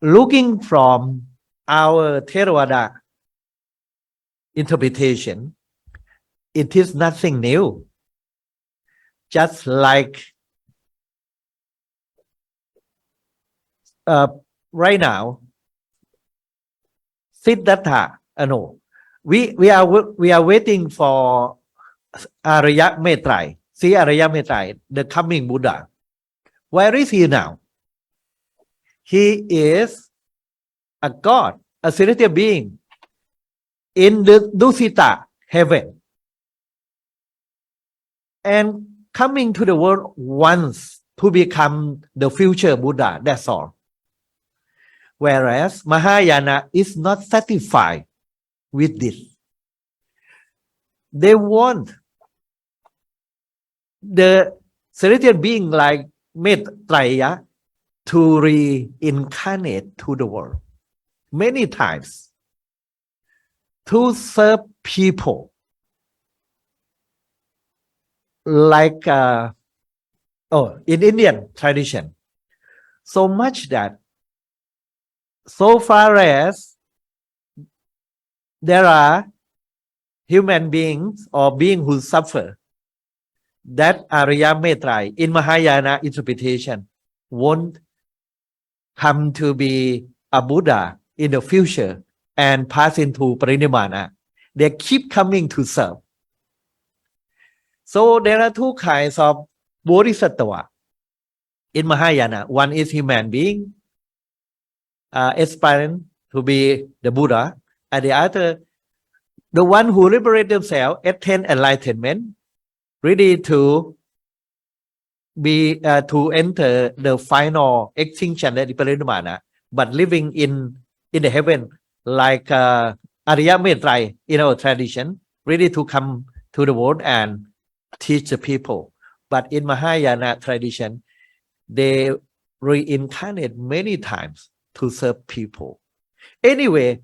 Looking from our Theravada interpretation, it is nothing new. Just like right now, Siddhartha, no, we are waiting for Arya Maitreya, see Arya Maitreya, the coming Buddha. Where is he now? He is a god, a celestial being in the Dusita heaven, and coming to the world once to become the future Buddha. That's all. Whereas Mahayana is not satisfied with this. They want the celestial being like Maitreya to reincarnate to the world many times to serve people like in Indian tradition, so much that so far as there are human beings or beings who suffer, that Arya Maitreya in Mahayana interpretation won't come to be a Buddha in the future and pass into Parinibbana. They keep coming to serve. So there are two kinds of bodhisattva in Mahayana. One is human being, aspiring to be the Buddha, and the other, the one who liberate themselves, attain enlightenment, ready to be to enter the final extinction, that is Parinibbana, but living in the heaven like Arya Maitreya in our tradition, ready to come to the world and teach the people. But in Mahayana tradition, they reincarnate many times to serve people. Anyway,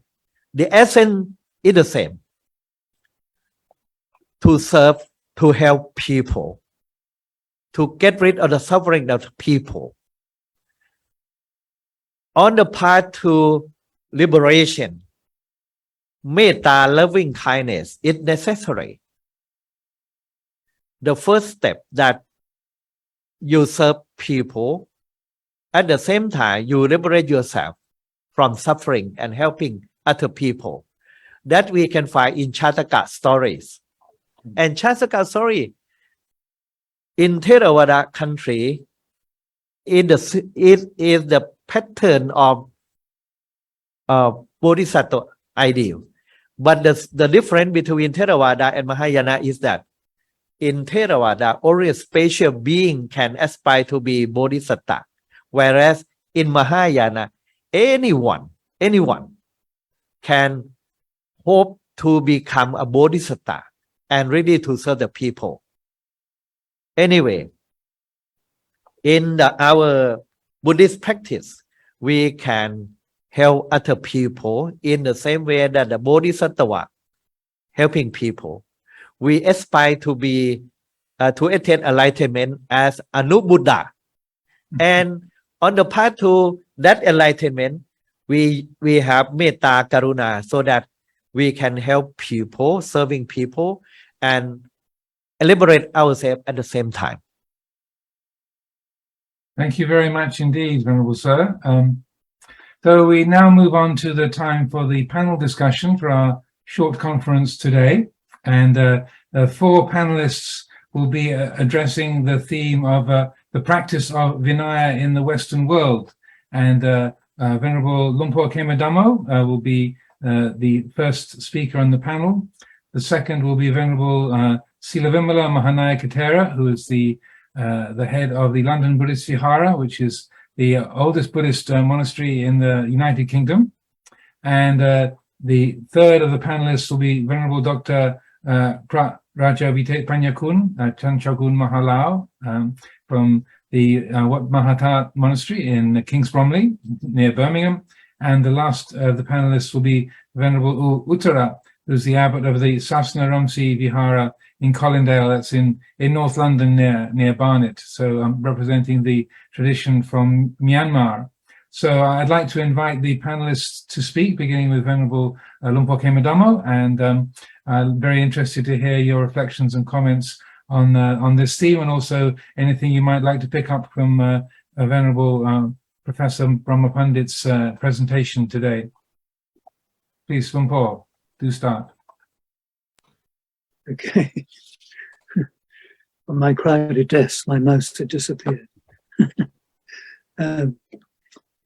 the essence is the same: to serve, to help people. to get rid of the suffering of the people. On the path to liberation, metta, loving kindness is necessary. The first step that you serve people, at the same time you liberate yourself from suffering and helping other people. That we can find in Chataka stories. And Chataka story in Theravada country it is the pattern of Bodhisattva ideal. But the difference between Theravada and Mahayana is that in Theravada, only a special being can aspire to be Bodhisattva, whereas in Mahayana, anyone can hope to become a Bodhisattva and ready to serve the people. Anyway, in our Buddhist practice, we can help other people in the same way that the Bodhisattva helping people. We aspire to be to attain enlightenment as Anubuddha, and on the path to that enlightenment, we have metta karuna, so that we can help people, serving people, and liberate ourselves at the same time. Thank you very much indeed, Venerable Sir. So we now move on to the time for the panel discussion for our short conference today. And four panelists will be addressing the theme of the practice of Vinaya in the Western world. And Venerable Lumpur Khema Dhammo will be the first speaker on the panel. The second will be Venerable Silavimala Mahanayaka Thera, who is the head of the London Buddhist Vihara, which is the oldest Buddhist monastery in the United Kingdom. And the third of the panelists will be Venerable Dr. Raja Vitet Panyakun, Chanchakun Mahalao, from the Wat Mahathat Monastery in Kings Bromley, near Birmingham. And the last of the panelists will be Venerable Uttara, who's the abbot of the Sasana Ramsi Vihara in Colindale, that's in North London near Barnet. So I'm representing the tradition from Myanmar. So I'd like to invite the panelists to speak, beginning with Venerable Lumpur Khema Dhammo, and I'm very interested to hear your reflections and comments on this theme, and also anything you might like to pick up from Venerable Professor Brahma Pandit's presentation today. Please, Lumpur, do start. Okay. On my crowded desk, my mouse had disappeared.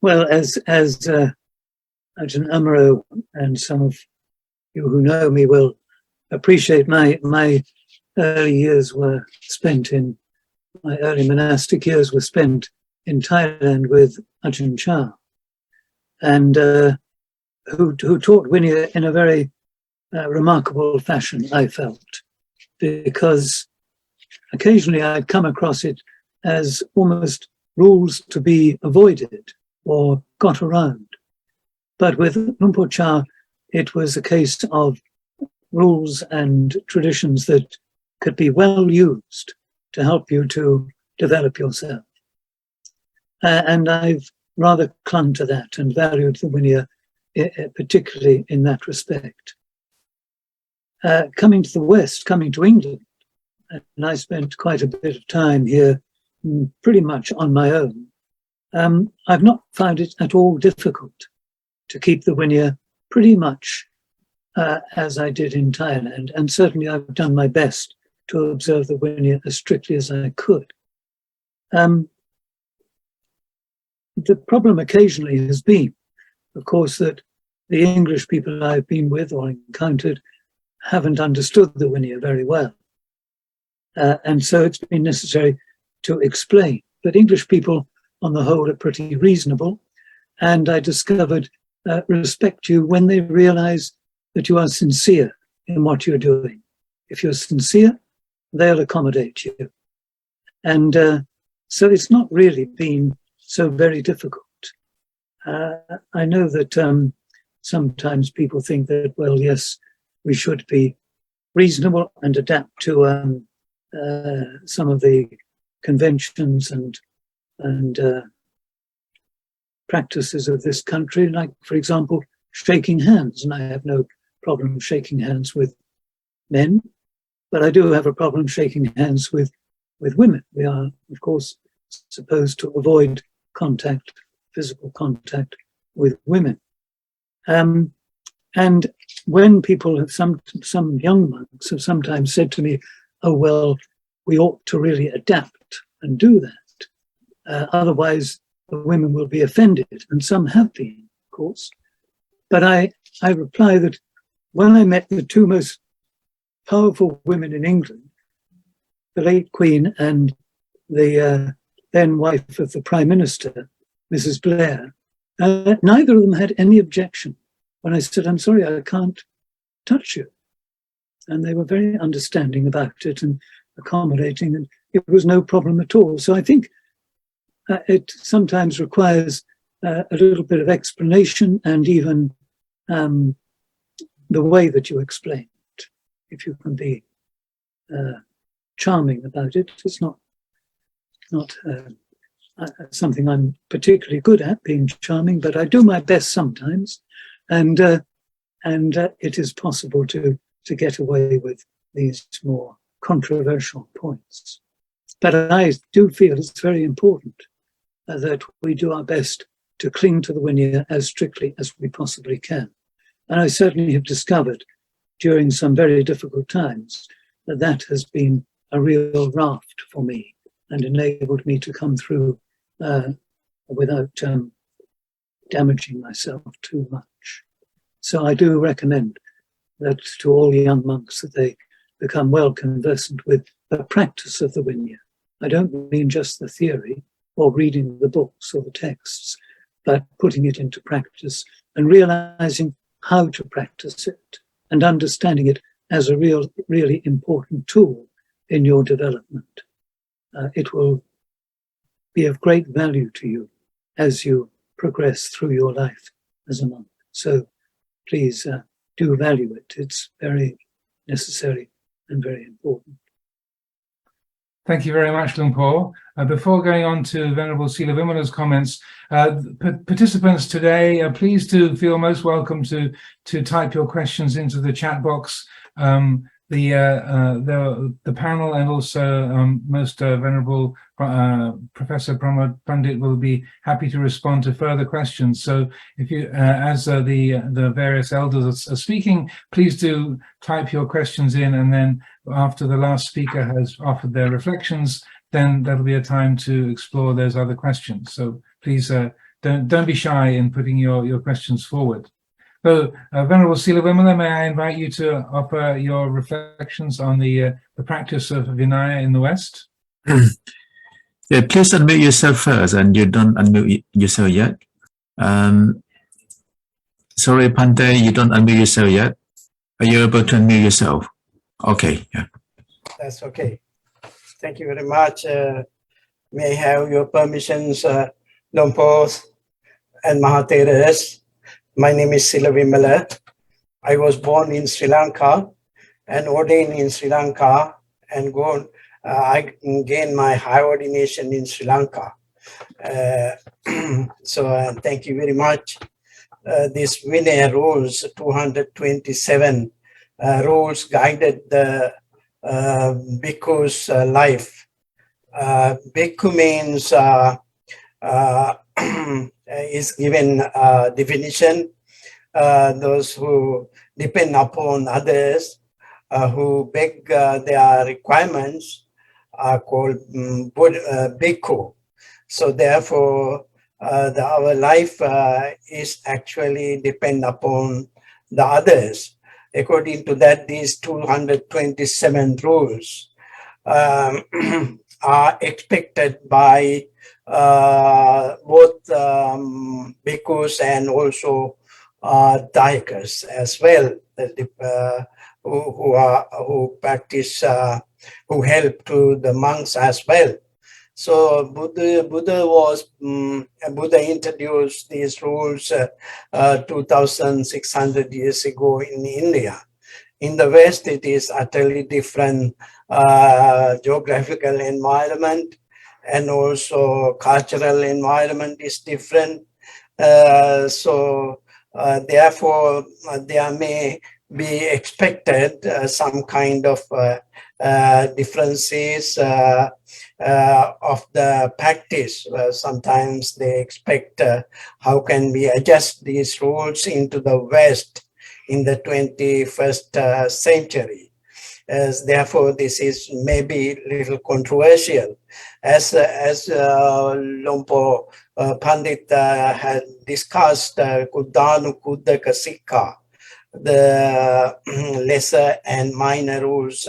Well, as Ajahn Amaro and some of you who know me will appreciate, my early years were spent in, my early monastic years were spent in Thailand with Ajahn Chah, and who taught Vinaya in a very remarkable fashion, I felt, because occasionally I'd come across it as almost rules to be avoided or got around. But with Lumpur Cha, it was a case of rules and traditions that could be well used to help you to develop yourself. And I've rather clung to that and valued the Vinaya, particularly in that respect. Coming to the West, coming to England, and I spent quite a bit of time here, pretty much on my own. I've not found it at all difficult to keep the Vinaya pretty much as I did in Thailand, and certainly I've done my best to observe the Vinaya as strictly as I could. The problem occasionally has been, of course, that the English people I've been with or encountered haven't understood the Vinaya very well. And so it's been necessary to explain. But English people, on the whole, are pretty reasonable. And I discovered respect you when they realize that you are sincere in what you're doing. If you're sincere, they'll accommodate you. And so it's not really been so very difficult. I know that sometimes people think that, well, yes, we should be reasonable and adapt to some of the conventions and practices of this country, like, for example, shaking hands. And I have no problem shaking hands with men, but I do have a problem shaking hands with women. We are, of course, supposed to avoid contact, physical contact with women. And when people have, some young monks have sometimes said to me, oh, well, we ought to really adapt and do that. Otherwise, the women will be offended. And some have been, of course. But I reply that when I met the two most powerful women in England, the late Queen and the then wife of the Prime Minister, Mrs. Blair, neither of them had any objection when I said, I'm sorry, I can't touch you. And they were very understanding about it and accommodating, and it was no problem at all. So I think it sometimes requires a little bit of explanation and even the way that you explain it. If you can be charming about it, it's not something I'm particularly good at, being charming, but I do my best sometimes, and it is possible to get away with these more controversial points. But I do feel it's very important that we do our best to cling to the Vinaya as strictly as we possibly can. And I certainly have discovered during some very difficult times that has been a real raft for me and enabled me to come through without damaging myself too much. So I do recommend that to all young monks that they become well conversant with the practice of the Vinaya. I don't mean just the theory or reading the books or the texts, but putting it into practice and realizing how to practice it and understanding it as a really important tool in your development. It will be of great value to you as you progress through your life as a monk. So please do value it. It's very necessary and very important. Thank you very much, Luang Por. Before going on to Venerable Sila Vimala's comments, participants today, please do feel most welcome to type your questions into the chat box. The panel and also most Venerable Professor Pramod Pandit will be happy to respond to further questions. So if you, as the various elders are speaking, please do type your questions in, and then after the last speaker has offered their reflections, then that'll be a time to explore those other questions. So please don't be shy in putting your questions forward. So, Venerable Sila Vimala, may I invite you to offer your reflections on the practice of Vinaya in the West? Yeah, please unmute yourself first, and you don't unmute yourself yet. Sorry, Pante, you don't unmute yourself yet. Are you able to unmute yourself? Okay, yeah. That's okay. Thank you very much. May I have your permissions, Luang Por and Mahatheras. My name is Sila Vimala. I was born in Sri Lanka and ordained in Sri Lanka, and I gained my high ordination in Sri Lanka. So thank you very much. This Vinaya rules, 227 rules guided the bhikkhu's life. Bhikkhu means is given definition. Those who depend upon others, who beg their requirements, are called bhikkhu. So therefore, our life is actually depend upon the others. According to that, these 227 rules are expected by both bhikkhus and also dahikas as well, who practice, who help to the monks as well. So Buddha introduced these rules 2,600 years ago in India. In the West, it is utterly different geographical environment, and also cultural environment is different. Therefore, there may be expected some kind of differences of the practice. Sometimes they expect how can we adjust these rules into the West in the 21st century. Therefore, this is maybe a little controversial. As Lompo Pandit had discussed, Kuddanu Kuddaka Sikha, the lesser and minor rules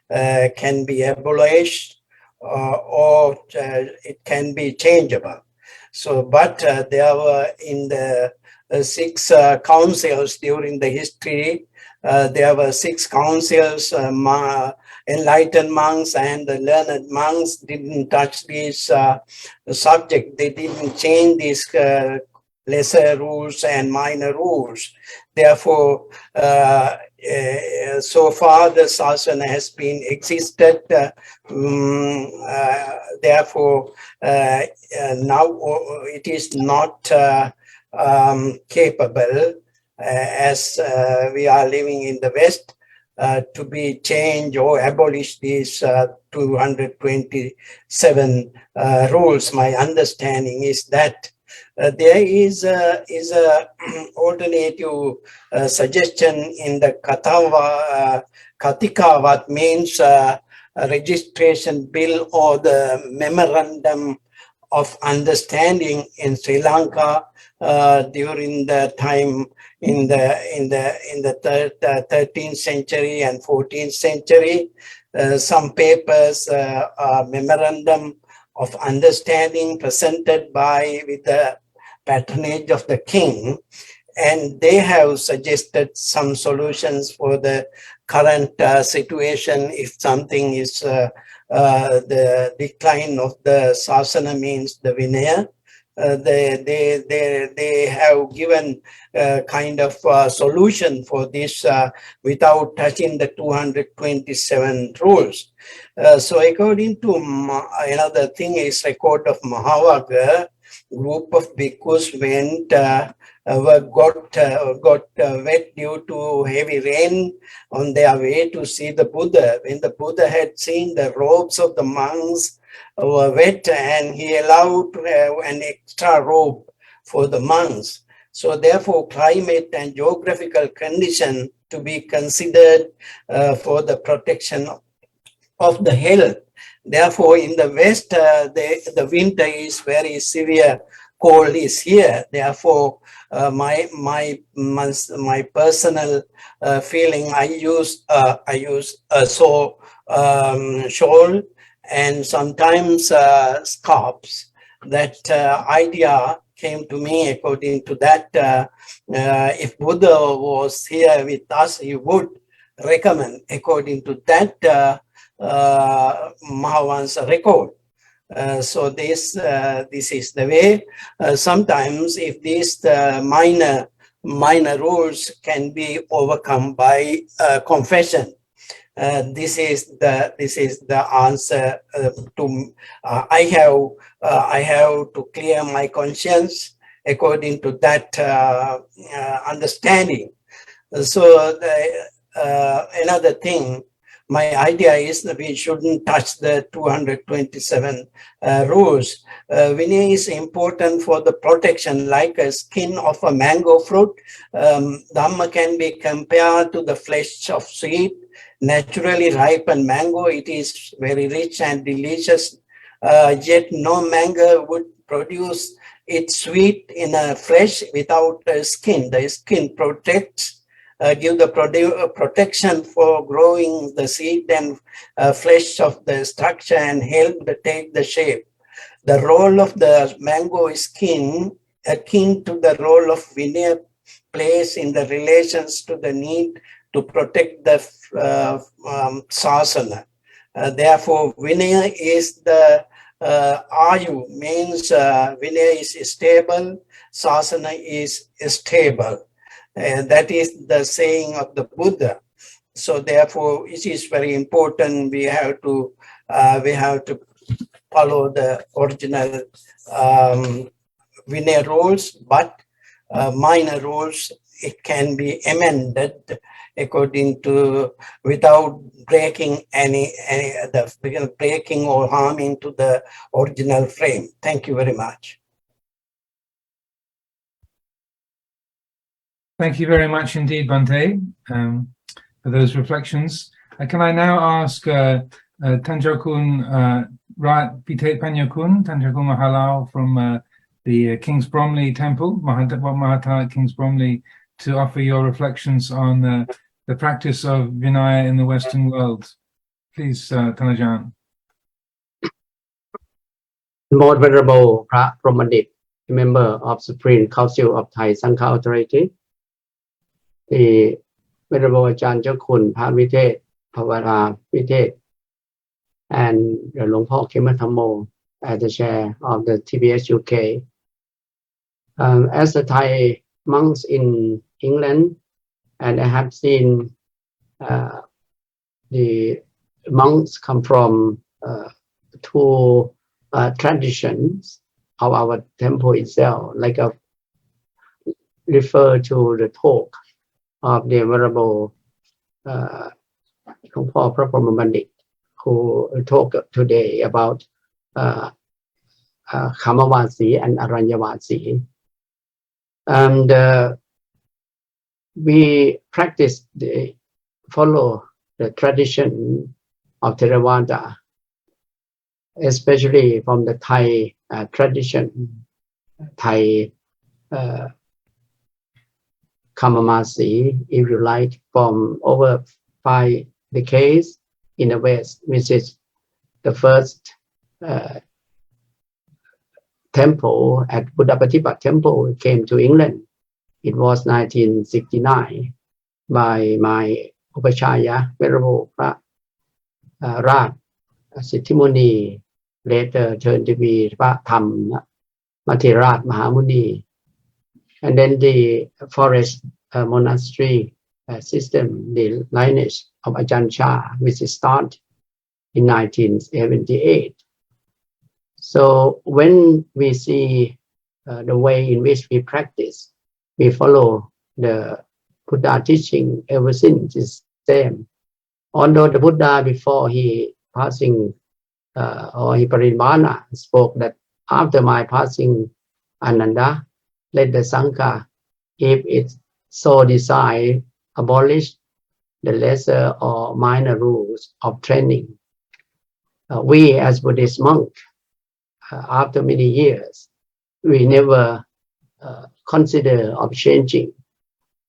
can be abolished or it can be changeable. So, but there were in the 6 councils during the history, there were 6 councils, enlightened monks and the learned monks didn't touch this subject. They didn't change these lesser rules and minor rules. Therefore, so far the sasana has been existed. Therefore, now it is not capable as we are living in the West to be changed or abolish these 227 rules. My understanding is that there is a alternative suggestion in the Katika, what means a registration bill or the memorandum of understanding in Sri Lanka during the time in the 13th century and 14th century. Some papers, memorandum of understanding presented with the patronage of the king, and they have suggested some solutions for the current situation. If something is the decline of the sasana means the Vinaya, they have given kind of solution for this without touching the 227 rules. So according to another thing is record of Mahavaga, group of bhikkhus went got wet due to heavy rain on their way to see the Buddha. When the Buddha had seen the robes of the monks were wet, and he allowed to have an extra robe for the monks. So therefore, climate and geographical condition to be considered for the protection of the health. Therefore, in the West, the winter is very severe. Cold is here. Therefore, my personal feeling, I use a shawl and sometimes scarves. That idea came to me. According to that, if Buddha was here with us, he would recommend. According to that Mahavan's record. So this is the way. Sometimes if these minor rules can be overcome by confession, this is the answer to. I have to clear my conscience according to that understanding. So another thing. My idea is that we shouldn't touch the 227 rules. Vinaya is important for the protection, like a skin of a mango fruit. Dhamma can be compared to the flesh of sweet, naturally ripened mango. It is very rich and delicious, yet no mango would produce its sweet in a flesh without a skin. The skin protects give the protection for growing the seed and flesh of the structure and help to take the shape. The role of the mango skin, akin to the role of Vinaya, plays in the relations to the need to protect the sasana. Therefore, Vinaya is the Ayu, means Vinaya is stable, sasana is stable. And that is the saying of the Buddha. So therefore, it is very important. We have to follow the original Vinaya rules, but minor rules, it can be amended according to, without breaking breaking or harming to the original frame. Thank you very much. Thank you very much indeed, Bhante, for those reflections. Can I now ask Tanjakun Pitet Panyakun, Tanjakun Mahalao from the King's Bromley Temple, Mahata King's Bromley, to offer your reflections on the practice of Vinaya in the Western world. Please, Tanajan. Most Venerable Pra Promandit, member of Supreme Council of Thai Sangha Authority, the Venerable Ajahn Jalkun Pha Vitet, Pavara Vitet, and the Luang Por Kemathammo as the chair of the TBS UK. As the Thai monks in England, and I have seen the monks come from two traditions of our temple itself, like refer to the talk of the Venerable Luang Por Pra Proma Bandit, who talked today about Khamavasi and Aranyavasi. And we follow the tradition of Theravada, especially from the Thai tradition, Thai Khamavasi, if you like, from over 5 decades in the West, which is the first temple at Buddha Patipat Temple came to England. It was 1969 by my Upachaya, Venerable Raj Siddhimuni, later turned to be Pra Tham Mathiraj Mahamuni. And then the forest monastery system, the lineage of Ajahn Chah, which started in 1978. So when we see the way in which we practice, we follow the Buddha teaching ever since is same. Although the Buddha before he passing or he parinirvana spoke that after my passing Ananda, let the Sangha, if it so desire, abolish the lesser or minor rules of training. We as Buddhist monks, after many years, we never consider of changing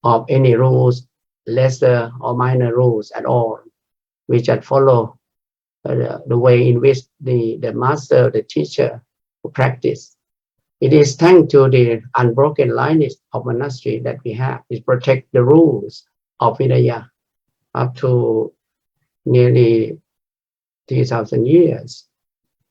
of any rules, lesser or minor rules at all. We just follow the way in which the master, the teacher, who practice. It is thanks to the unbroken lineage of monastery that we have. It protects the rules of Vinaya up to nearly 3,000 years.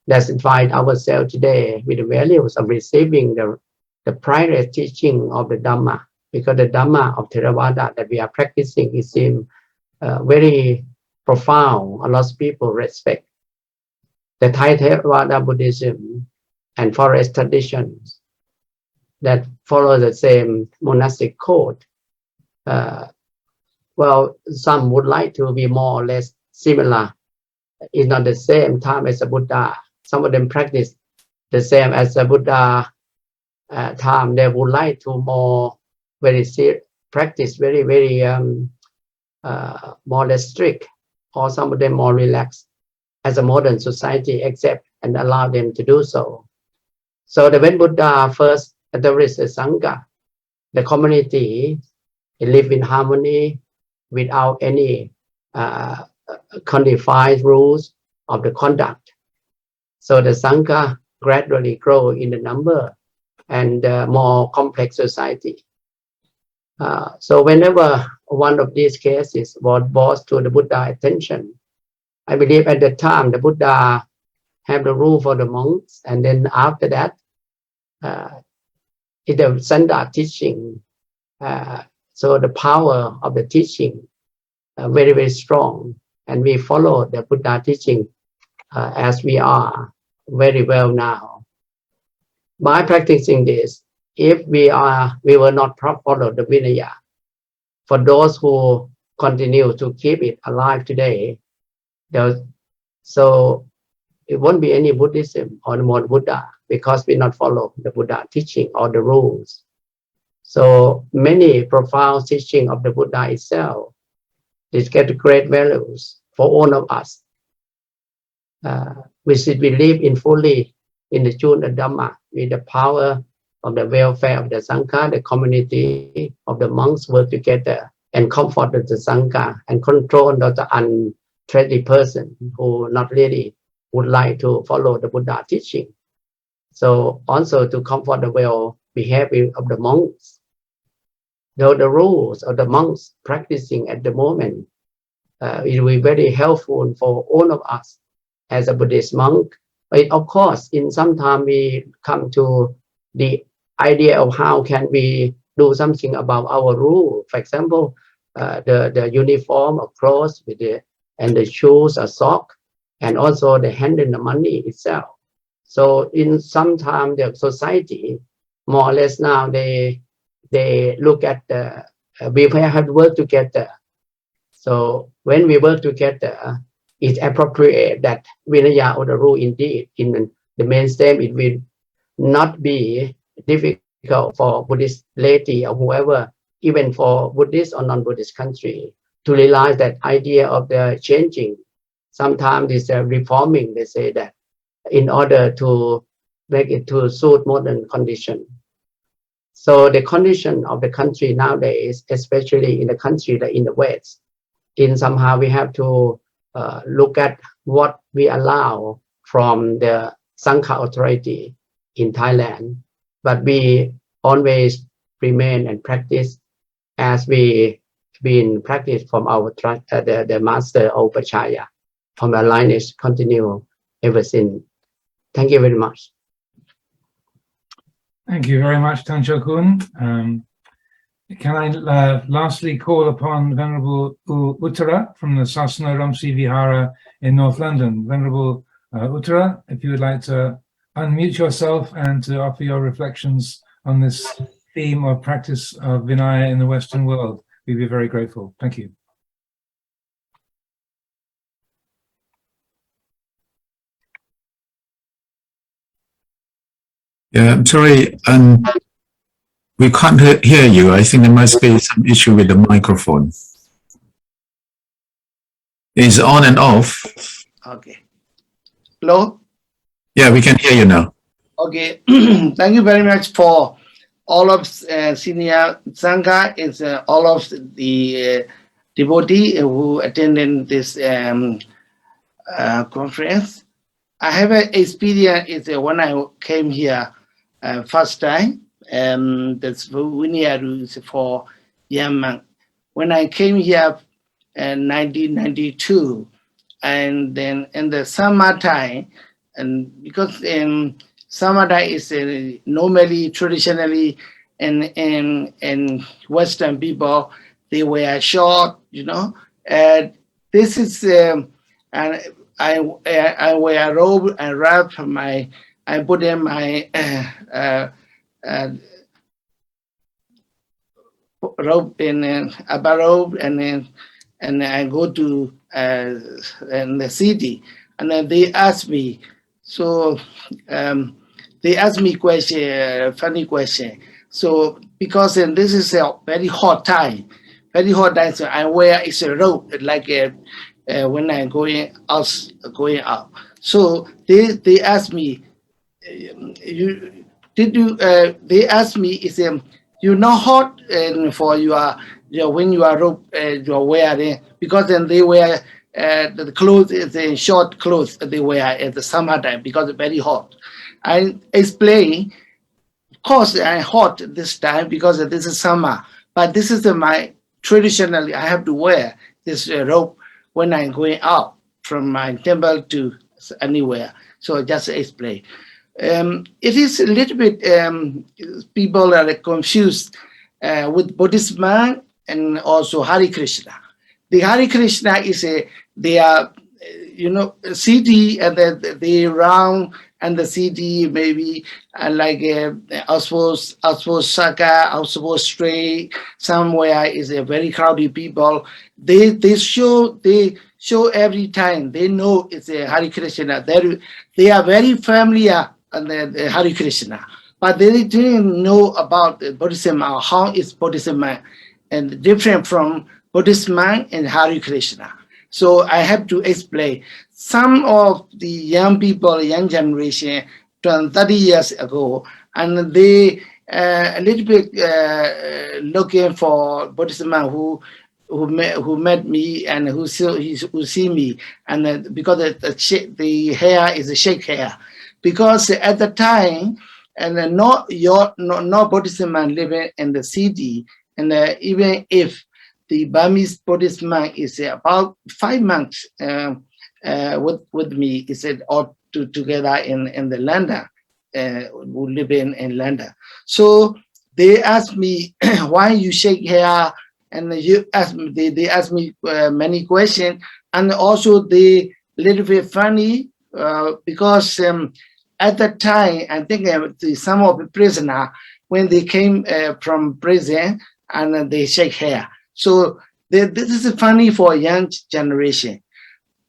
That's why ourselves today with the values of receiving the prior teaching of the Dhamma, because the Dhamma of Theravada that we are practicing is very profound. A lot of people respect. The Thai Theravada Buddhism and forest traditions that follow the same monastic code. Well, some would like to be more or less similar. It's not the same time as the Buddha. Some of them practice the same as the Buddha time. They would like to practice very more or less strict, or some of them more relaxed as a modern society accept and allow them to do so. So when Buddha first established the Sangha, the community live in harmony without any codified rules of the conduct. So the Sangha gradually grow in the number and more complex society. So whenever one of these cases was brought to the Buddha attention, I believe at the time the Buddha have the rule for the monks, and then after that, it's the standard teaching. So the power of the teaching very strong, and we follow the Buddha teaching as we are. very well now. By practicing this, if we will not follow the Vinaya, for those who continue to keep it alive today, so it won't be any Buddhism or more Buddha because we not follow the Buddha teaching or the rules. So many profound teaching of the Buddha itself, it get great values for all of us. We should believe in fully in the truth of Dhamma with the power of the welfare of the Sangha, the community of the monks work together and comfort the Sangha and control the untrained person who not really would like to follow the Buddha teaching. So also to comfort the well behavior of the monks. Though the rules of the monks practicing at the moment, it will be very helpful for all of us as a Buddhist monk. But of course, in some time we come to the idea of how can we do something about our rule. For example, the uniform of clothes with and the shoes or sock, and also the handling the money itself. So in some time the society, more or less now they look at we have to work together. So when we work together, it's appropriate that Vinaya or the rule indeed in the mainstream, it will not be difficult for Buddhist laity or whoever, even for Buddhist or non-Buddhist country, to realize that idea of the changing. Sometimes it's reforming, they say that, in order to make it to suit modern condition. So the condition of the country nowadays, especially in the country that in the West, in somehow we have to look at what we allow from the Sangha authority in Thailand, but we always remain and practice as we been practiced from our the master Upachaya, from the lineage continue ever since. Thank you very much. Thank you very much, Tancho Kun. Can I lastly call upon Venerable Uttara from the Sasana Ramsi Vihara in North London. Venerable Uttara, if you would like to unmute yourself and to offer your reflections on this theme of practice of Vinaya in the Western world, we'd be very grateful. Thank you. Yeah, I'm sorry. We can't hear you. I think there must be some issue with the microphone. It's on and off. Okay. Hello? Yeah, we can hear you now. Okay. Thank you very much for all of Senior Sangha. It's all of the devotee who attended this conference. I have an experience is when I came here first time. That's Vinaya rules for young monk. When I came here in 1992, and then in the summertime, and because in summertime is normally traditionally in Western people they wear short, you know. And this is and I wear a robe and wrap I put in my robe in upper robe, and I go to in the city, and then they ask me. So they ask me funny question. So because this is a very hot time, so I wear it's a robe like when I'm going out. So they ask me, they ask me, is you're not hot for your when you are robe you're wearing, because then they wear the clothes is short clothes they wear at the summertime because it's very hot. I explain, of course I'm hot this time because this is summer, but this is my traditionally I have to wear this robe when I'm going out from my temple to anywhere. So just explain. It is a little bit people are confused with Buddhism and also Hare Krishna. The Hare Krishna is they are CD and the round and the CD maybe Osaka, straight somewhere is a very crowded people. They show every time. They know it's a Hare Krishna. They are very familiar and the Hare Krishna, but they didn't know about Buddhism or how is Buddhism and different from Buddhism and Hare Krishna. So I have to explain. Some of the young people, young generation, 30 years ago, and they a little bit looking for Buddhism who met me and who see me, and because the hair is a shake hair, because at the time, and no Buddhism living in the city, and even if the Burmese Buddhist monk is about 5 months with me, is all together in the London, who live in London. So they asked me why you shake hair, and they asked me many questions, and also they little bit funny because at that time I think some of the prisoner when they came from prison and they shake hair. So this is funny for young generation.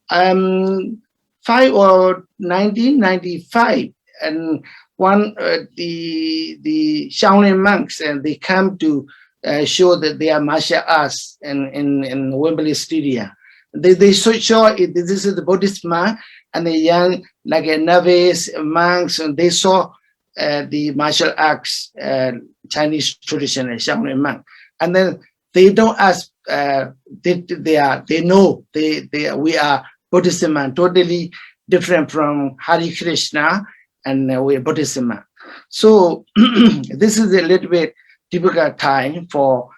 1995, and one the Shaolin monks, and they come to show that they are martial arts in Wembley Stadium. They show it. This is the Buddhist monk and the young like a novice monks, and they saw the martial arts Chinese traditional Shaolin monk, and then they don't ask. They know we are Buddhism, totally different from Hare Krishna, and we are Buddhism. So this is a little bit difficult time for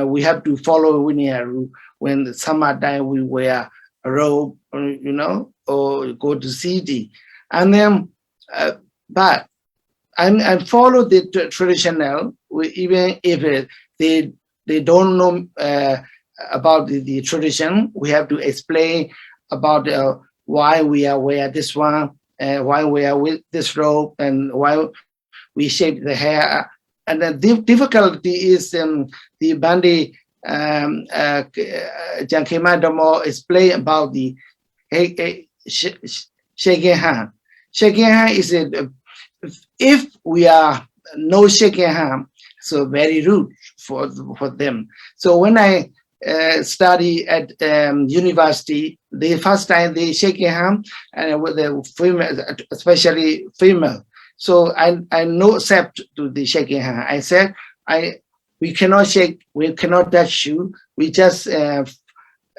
we have to follow linear rule. When the summertime we wear a robe, or go to CD, and then but I follow the traditional. Even if they don't know about the tradition, we have to explain about why we are wear this one, why we are with this robe, and why we shape the hair. And the difficulty is the Bandi Jankima Damo explain about the shaking hand. Shaking hand is if we are no shaking hand, so very rude for them. So when I study at university, the first time they shake your hand, and with the female, especially female. So I no accept to the shaking hand. I said we cannot shake, we cannot touch you. We just like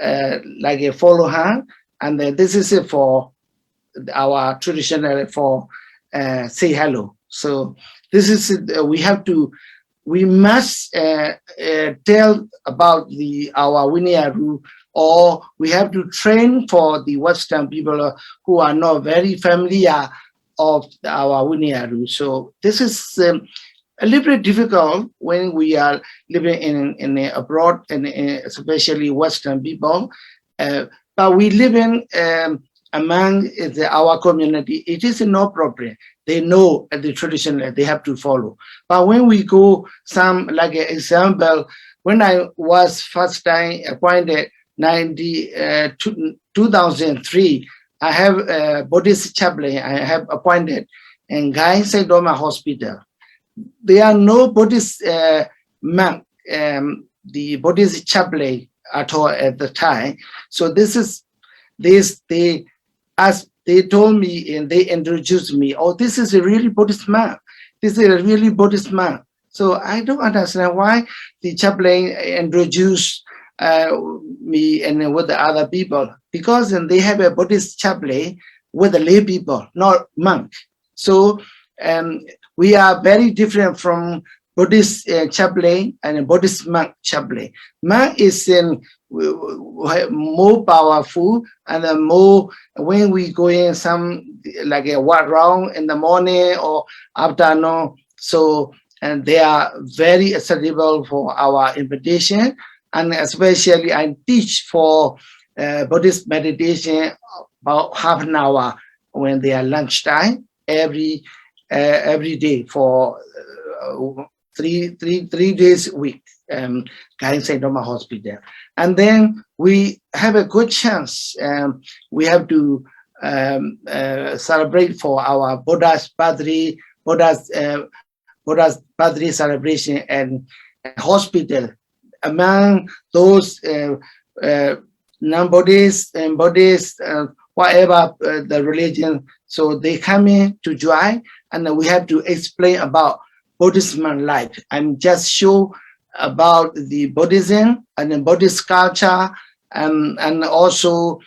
a follow her, and this is for our traditional for say hello. So this is we must tell about our Vinaya rule, or we have to train for the Western people who are not very familiar of our Vinaya rule. So this is a little bit difficult when we are living in abroad, and especially Western people. But we live in among our community. It is no problem. They know the tradition they have to follow. But when we go, some like an example, when I was first time appointed 2003, I have a Buddhist chaplain. I have appointed in Gai Saidoma Hospital. There are no Buddhist monk, the Buddhist chaplain at all at the time. So they told me and they introduced me, oh, this is a really Buddhist monk. This is a really Buddhist monk. So I don't understand why the chaplain introduced me and with the other people, because they have a Buddhist chaplain with the lay people, not monk. So we are very different from Buddhist chaplain and Buddhist monk chaplain. Monk is more powerful and more when we go in some like a walk around in the morning or afternoon. So and they are very acceptable for our invitation, and especially I teach for Buddhist meditation about half an hour when they are lunchtime every day for 3 days a week, Guiding Saint Thomas Hospital. And then we have a good chance. We have to celebrate for our Buddha's birthday celebration and hospital. Among those non-Buddhists and Buddhists, whatever the religion, so they come in to join, and we have to explain about Buddhism life and just show about the Buddhism and the Buddhist culture and also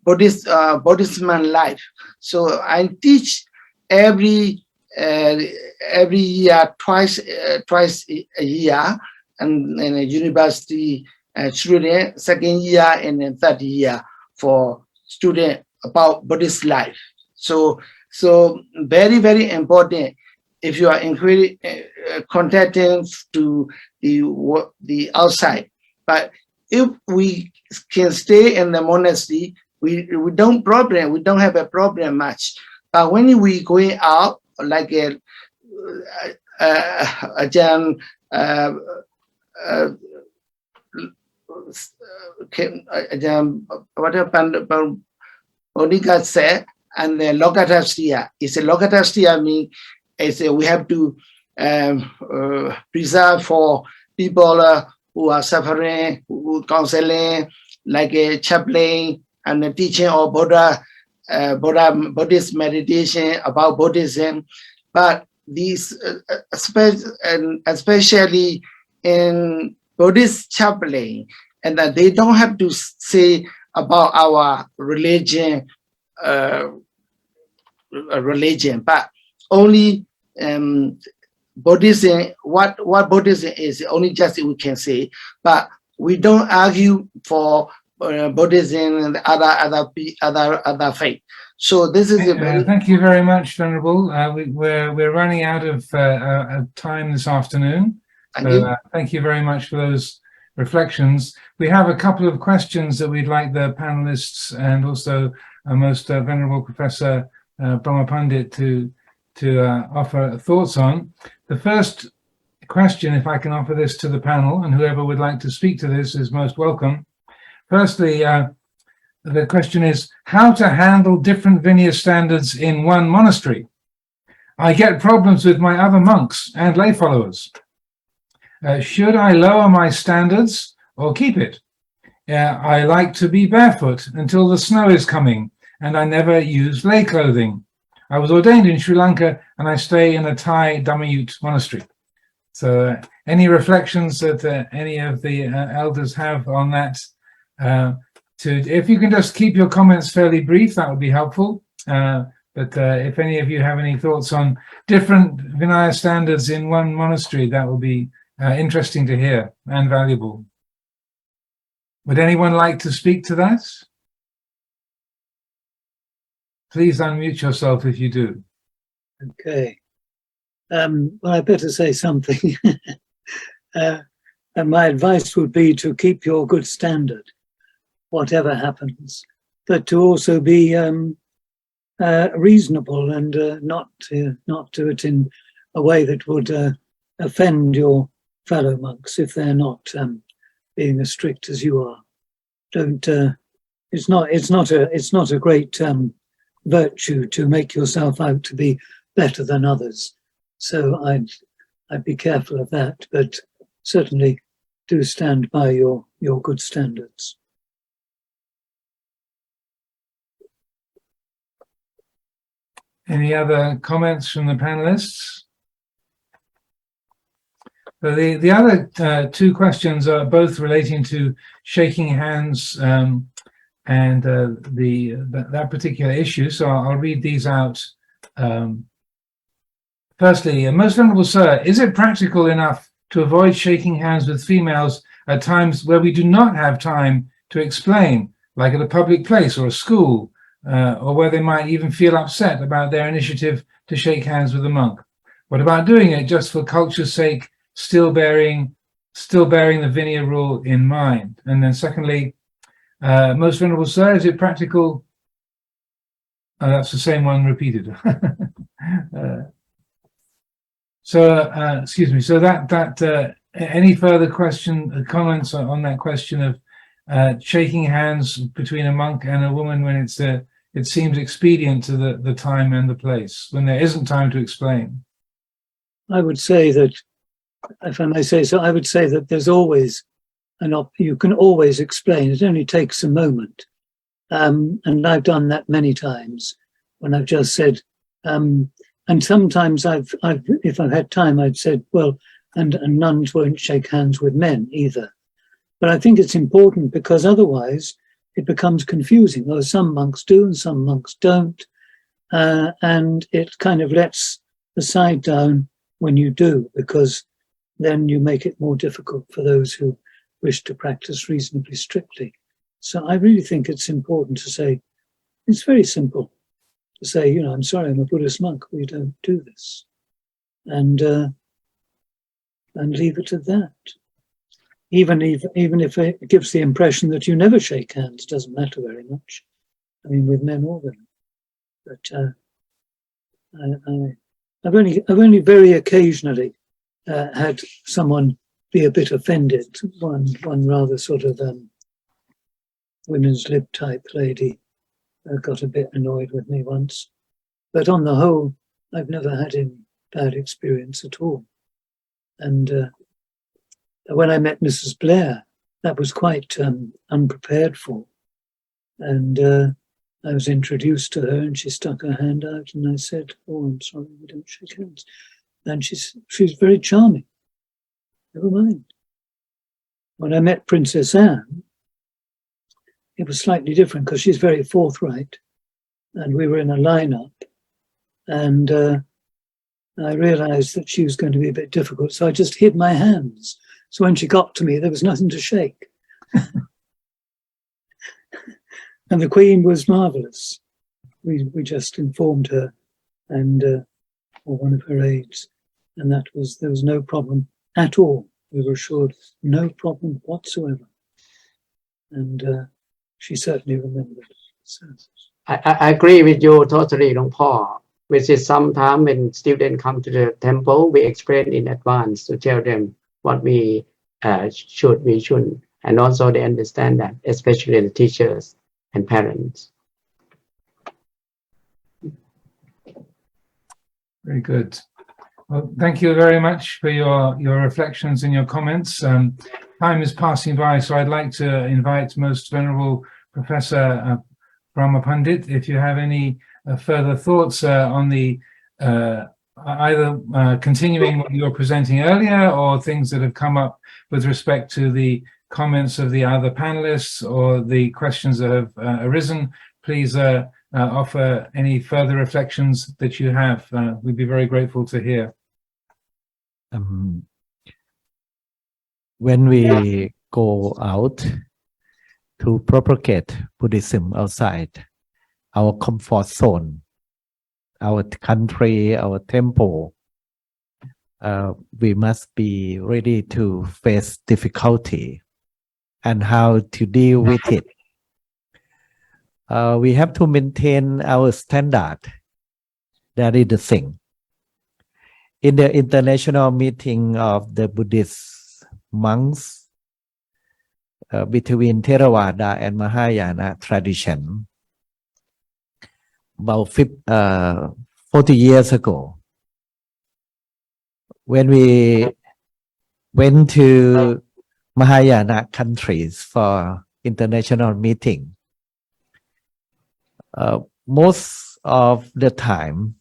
Buddhism life. So I teach every year, twice a year, and in a university student, second year and then third year for student about Buddhist life. So very, very important. If you are contacting to the outside, but if we can stay in the monastery, we don't have a problem much. But when we going out, like Monica said, and the Lokatastia is a Lokatastia mean we have to preserve for people who are suffering, who counseling, like a chaplain and a teaching of Buddhist meditation about Buddhism. But these, especially in Buddhist chaplain, and that they don't have to say about our religion, but only Buddhism. What Buddhism is, only just we can say, but we don't argue for Buddhism and other faith. So this is a very. Thank you very much, Venerable. We're running out of time this afternoon. Thank you very much for those reflections. We have a couple of questions that we'd like the panelists and also most Venerable Professor Brahma Pandit to offer thoughts on. The first question, if I can offer this to the panel, and whoever would like to speak to this is most welcome. Firstly, the question is how to handle different Vinaya standards in one monastery. I get problems with my other monks and lay followers. Should I lower my standards or keep it? I like to be barefoot until the snow is coming, and I never use lay clothing. I was ordained in Sri Lanka, and I stay in a Thai Dhammayut monastery. So any reflections that any of the elders have on that? If you can just keep your comments fairly brief, that would be helpful. But if any of you have any thoughts on different Vinaya standards in one monastery, that will be interesting to hear and valuable. Would anyone like to speak to that? Please unmute yourself if you do. Okay. Well, I better say something. And my advice would be to keep your good standard, whatever happens, but to also be reasonable and not do it in a way that would offend your fellow monks if they're not being as strict as you are. Don't. It's not a great virtue to make yourself out to be better than others. So I'd be careful of that, but certainly do stand by your good standards. Any other comments from the panelists? So the other two questions are both relating to shaking hands and that particular issue. So I'll read these out. Firstly, Most Venerable Sir, is it practical enough to avoid shaking hands with females at times where we do not have time to explain, like at a public place or a school, or where they might even feel upset about their initiative to shake hands with a monk? What about doing it just for culture's sake, still bearing the Vinaya rule in mind? And then secondly, Most Venerable Sir, is it practical? That's the same one repeated. Excuse me. So that any further comments on that question of shaking hands between a monk and a woman when it seems expedient to the time and the place, when there isn't time to explain? I would say that, if I may say so, I would say that there's always you can always explain. It only takes a moment. And I've done that many times when I've just said, and sometimes if I've had time, I've said, well, and nuns won't shake hands with men either. But I think it's important because otherwise it becomes confusing. Well, some monks do and some monks don't. And it kind of lets the side down when you do, because then you make it more difficult for those who wish to practice reasonably strictly. So I really think it's important to say, it's very simple to say, I'm sorry, I'm a Buddhist monk, we don't do this. And leave it at that. Even if it gives the impression that you never shake hands, doesn't matter very much. I mean, with men or women. But I've only very occasionally had someone be a bit offended. One rather sort of women's lib type lady got a bit annoyed with me once. But on the whole, I've never had any bad experience at all. And when I met Mrs. Blair, that was quite unprepared for. And I was introduced to her and she stuck her hand out and I said, oh, I'm sorry, we don't shake hands. And she's very charming. Never mind. When I met Princess Anne, it was slightly different because she's very forthright and we were in a lineup and I realized that she was going to be a bit difficult. So I just hid my hands. So when she got to me, there was nothing to shake. And the Queen was marvelous. We just informed her and or one of her aides, and there was no problem at all. We were assured no problem whatsoever. And she certainly remembered. So. I agree with you totally, Long Paul. Which is sometimes when students come to the temple, we explain in advance to tell them what we shouldn't, and also they understand that, especially the teachers and parents. Very good. Well, thank you very much for your reflections and your comments. Time is passing by, so I'd like to invite Most Venerable Professor Brahma Pandit, if you have any further thoughts on the either continuing what you were presenting earlier or things that have come up with respect to the comments of the other panelists or the questions that have arisen, please offer any further reflections that you have. We'd be very grateful to hear. When we go out to propagate Buddhism outside our comfort zone, our country, our temple, we must be ready to face difficulty and how to deal with it. We have to maintain our standard. That is the thing. In the international meeting of the Buddhist monks between Theravada and Mahayana tradition, about 40 years ago, when we went to Mahayana countries for international meeting, most of the time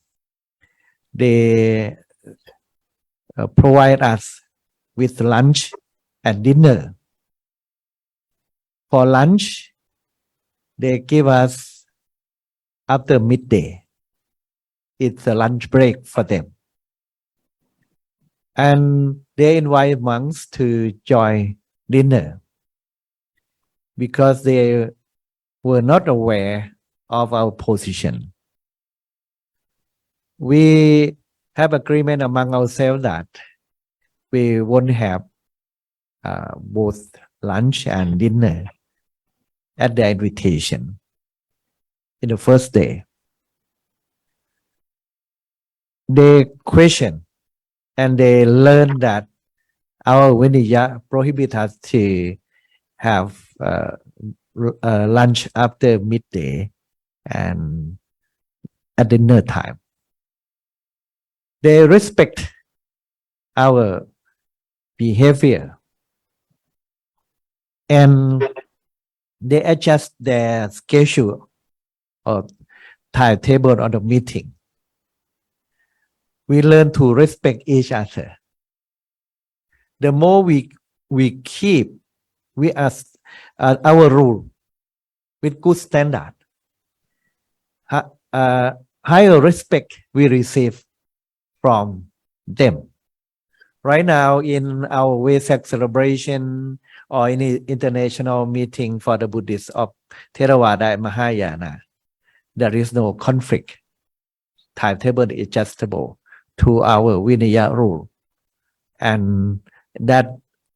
they provide us with lunch and dinner. For lunch, they give us after midday. It's a lunch break for them. And they invite monks to join dinner because they were not aware of our position. We have agreement among ourselves that we won't have both lunch and dinner. at their invitation in the first day. They question and they learn that our Vinaya prohibits us to have lunch after midday and at dinner time. They respect our behavior and they adjust their schedule or timetable on the meeting. We learn to respect each other. The more we keep our rule with good standard, higher respect we receive from them. Right now, in our Vesak celebration or any international meeting for the Buddhists of Theravada and Mahayana, there is no conflict. Timetable is adjustable to our Vinaya rule, and that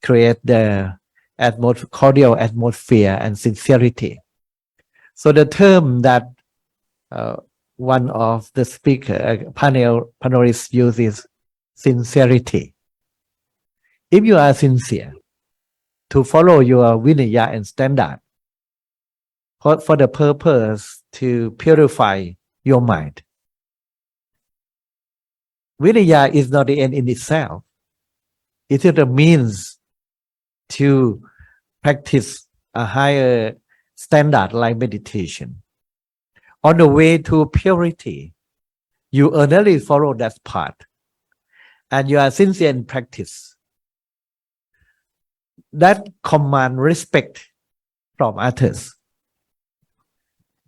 creates the cordial atmosphere and sincerity. So the term that one of the panelists uses sincerity. If you are sincere to follow your Vinaya and standard for the purpose to purify your mind, Vinaya is not the end in itself. It is a means to practice a higher standard like meditation. On the way to purity, you earnestly follow that path, and you are sincere in practice. That command respect from others.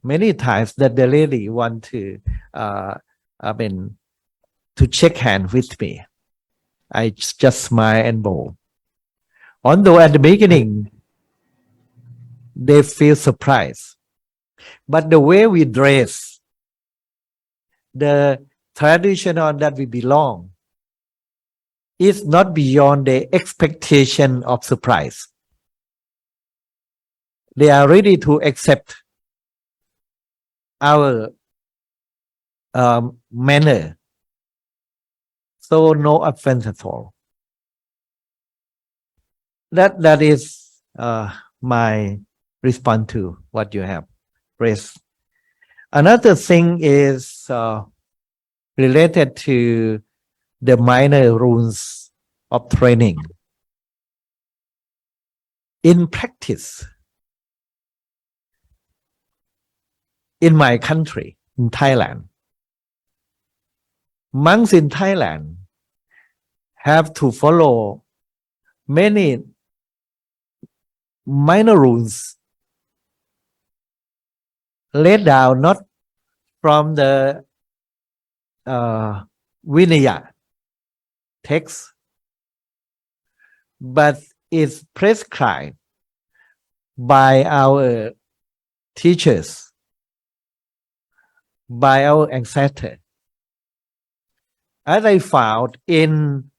Many times that they really want to, to shake hands with me. I just smile and bow. Although at the beginning, they feel surprised. But the way we dress, the tradition that we belong, is not beyond the expectation of surprise. They are ready to accept our manner. So no offense at all. That is my response to what you have raised. Another thing is related to the minor rules of training. In practice, in my country, in Thailand, monks in Thailand have to follow many minor rules laid down not from the Vinaya text, but is prescribed by our teachers, by our ancestors. As I found in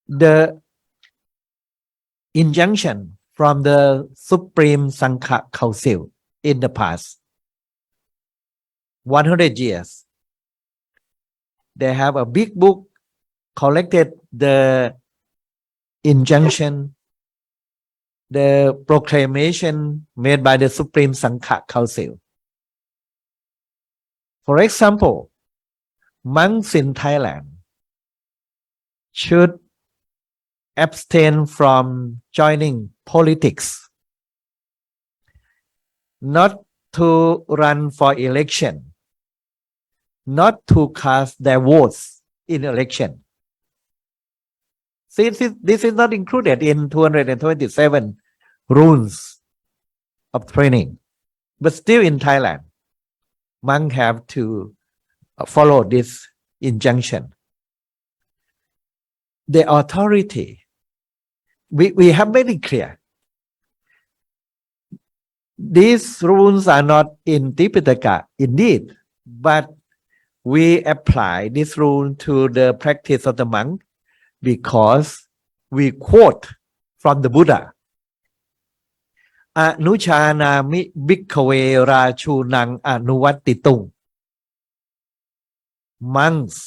the injunction from the Supreme Sangha Council in the past 100 years, they have a big book collected the injunction, the proclamation made by the Supreme Sangha Council. For example, monks in Thailand should abstain from joining politics, not to run for election, not to cast their votes in election. See, this is not included in 227 rules of training, but still in Thailand, monks have to follow this injunction. The authority, we have made it clear. These rules are not in Tipitaka indeed, but we apply this rule to the practice of the monk because we quote from the Buddha. อนุชานามิบิกขเวราชูนังอนุวัตติตุง monks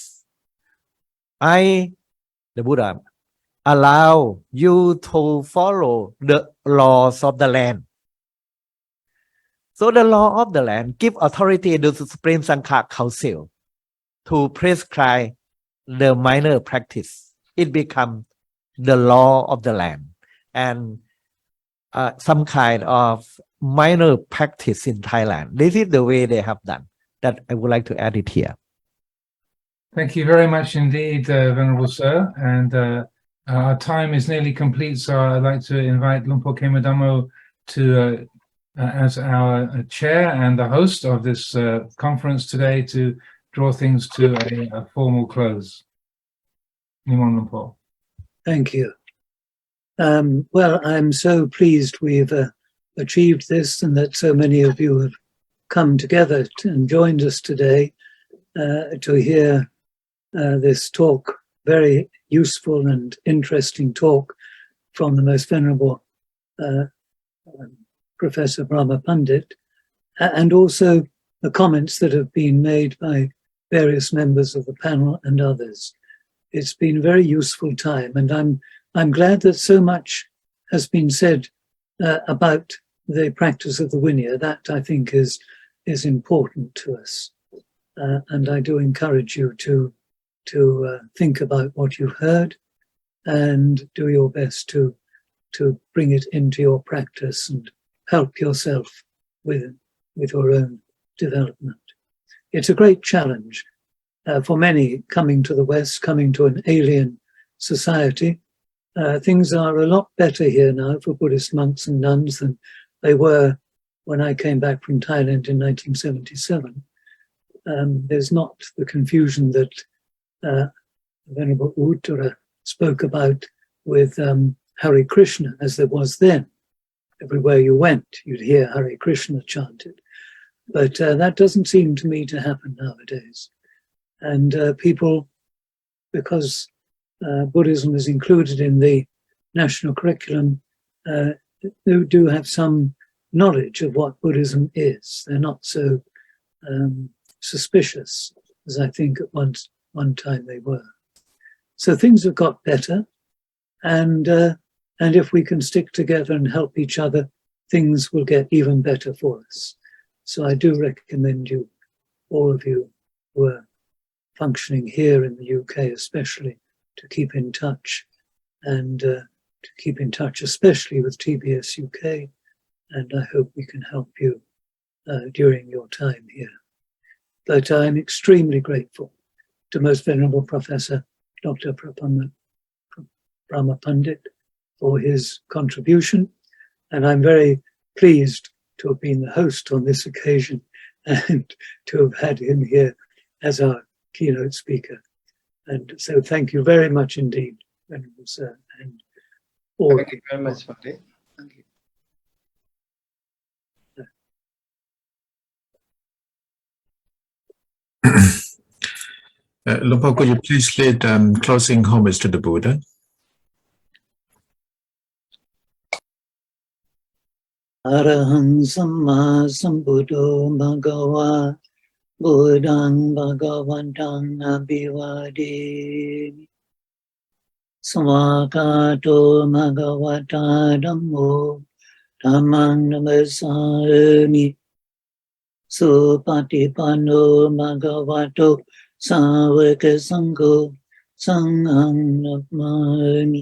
I the Buddha allow you to follow the laws of the land. So the law of the land give authority to the Supreme Sangha Council to prescribe the minor practice. It becomes the law of the land and some kind of minor practice in Thailand. This is the way they have done. That I would like to add it here. Thank you very much indeed, Venerable Sir. And our time is nearly complete, so I'd like to invite Lumpur Kemadamo to, as our chair and the host of this conference today, to draw things to a formal close. Nimon Lumpur. Thank you. Well, I'm so pleased we've achieved this and that so many of you have come together and joined us today to hear this talk, very useful and interesting talk from the Most Venerable Professor Brahma Pandit, and also the comments that have been made by various members of the panel and others. It's been a very useful time, and I'm glad that so much has been said about the practice of the Vinaya. That I think is important to us, and I do encourage you to think about what you've heard and do your best to bring it into your practice and help yourself with your own development. It's a great challenge for many coming to the West, coming to an alien society. Things are a lot better here now for Buddhist monks and nuns than they were when I came back from Thailand in 1977. There's not the confusion that Venerable Uttara spoke about with Hare Krishna as there was then. Everywhere you went, you'd hear Hare Krishna chanted. But that doesn't seem to me to happen nowadays. And people, because Buddhism is included in the national curriculum, do have some knowledge of what Buddhism is. They're not so suspicious as I think at one time they were. So things have got better, and if we can stick together and help each other, things will get even better for us. So I do recommend you, all of you who are functioning here in the UK especially, to keep in touch, and to keep in touch especially with TBS UK, and I hope we can help you during your time here. But I'm extremely grateful to Most Venerable Professor Dr. Brahma Pandit for his contribution, and I'm very pleased to have been the host on this occasion and to have had him here as our keynote speaker. And so thank you very much indeed, Venerable Sir, and all. Thank you very much, Fateh. Thank you. Lumpur, could you please lead closing homage to the Buddha? Arahang Samma Sambuddho Bhagava Buddhang Bhagavantang Abhivademi Swakato Bhagavata Dhammo Dhammang Namasami Supatipanno Bhagavato Savaka Sangho Sanghang Namami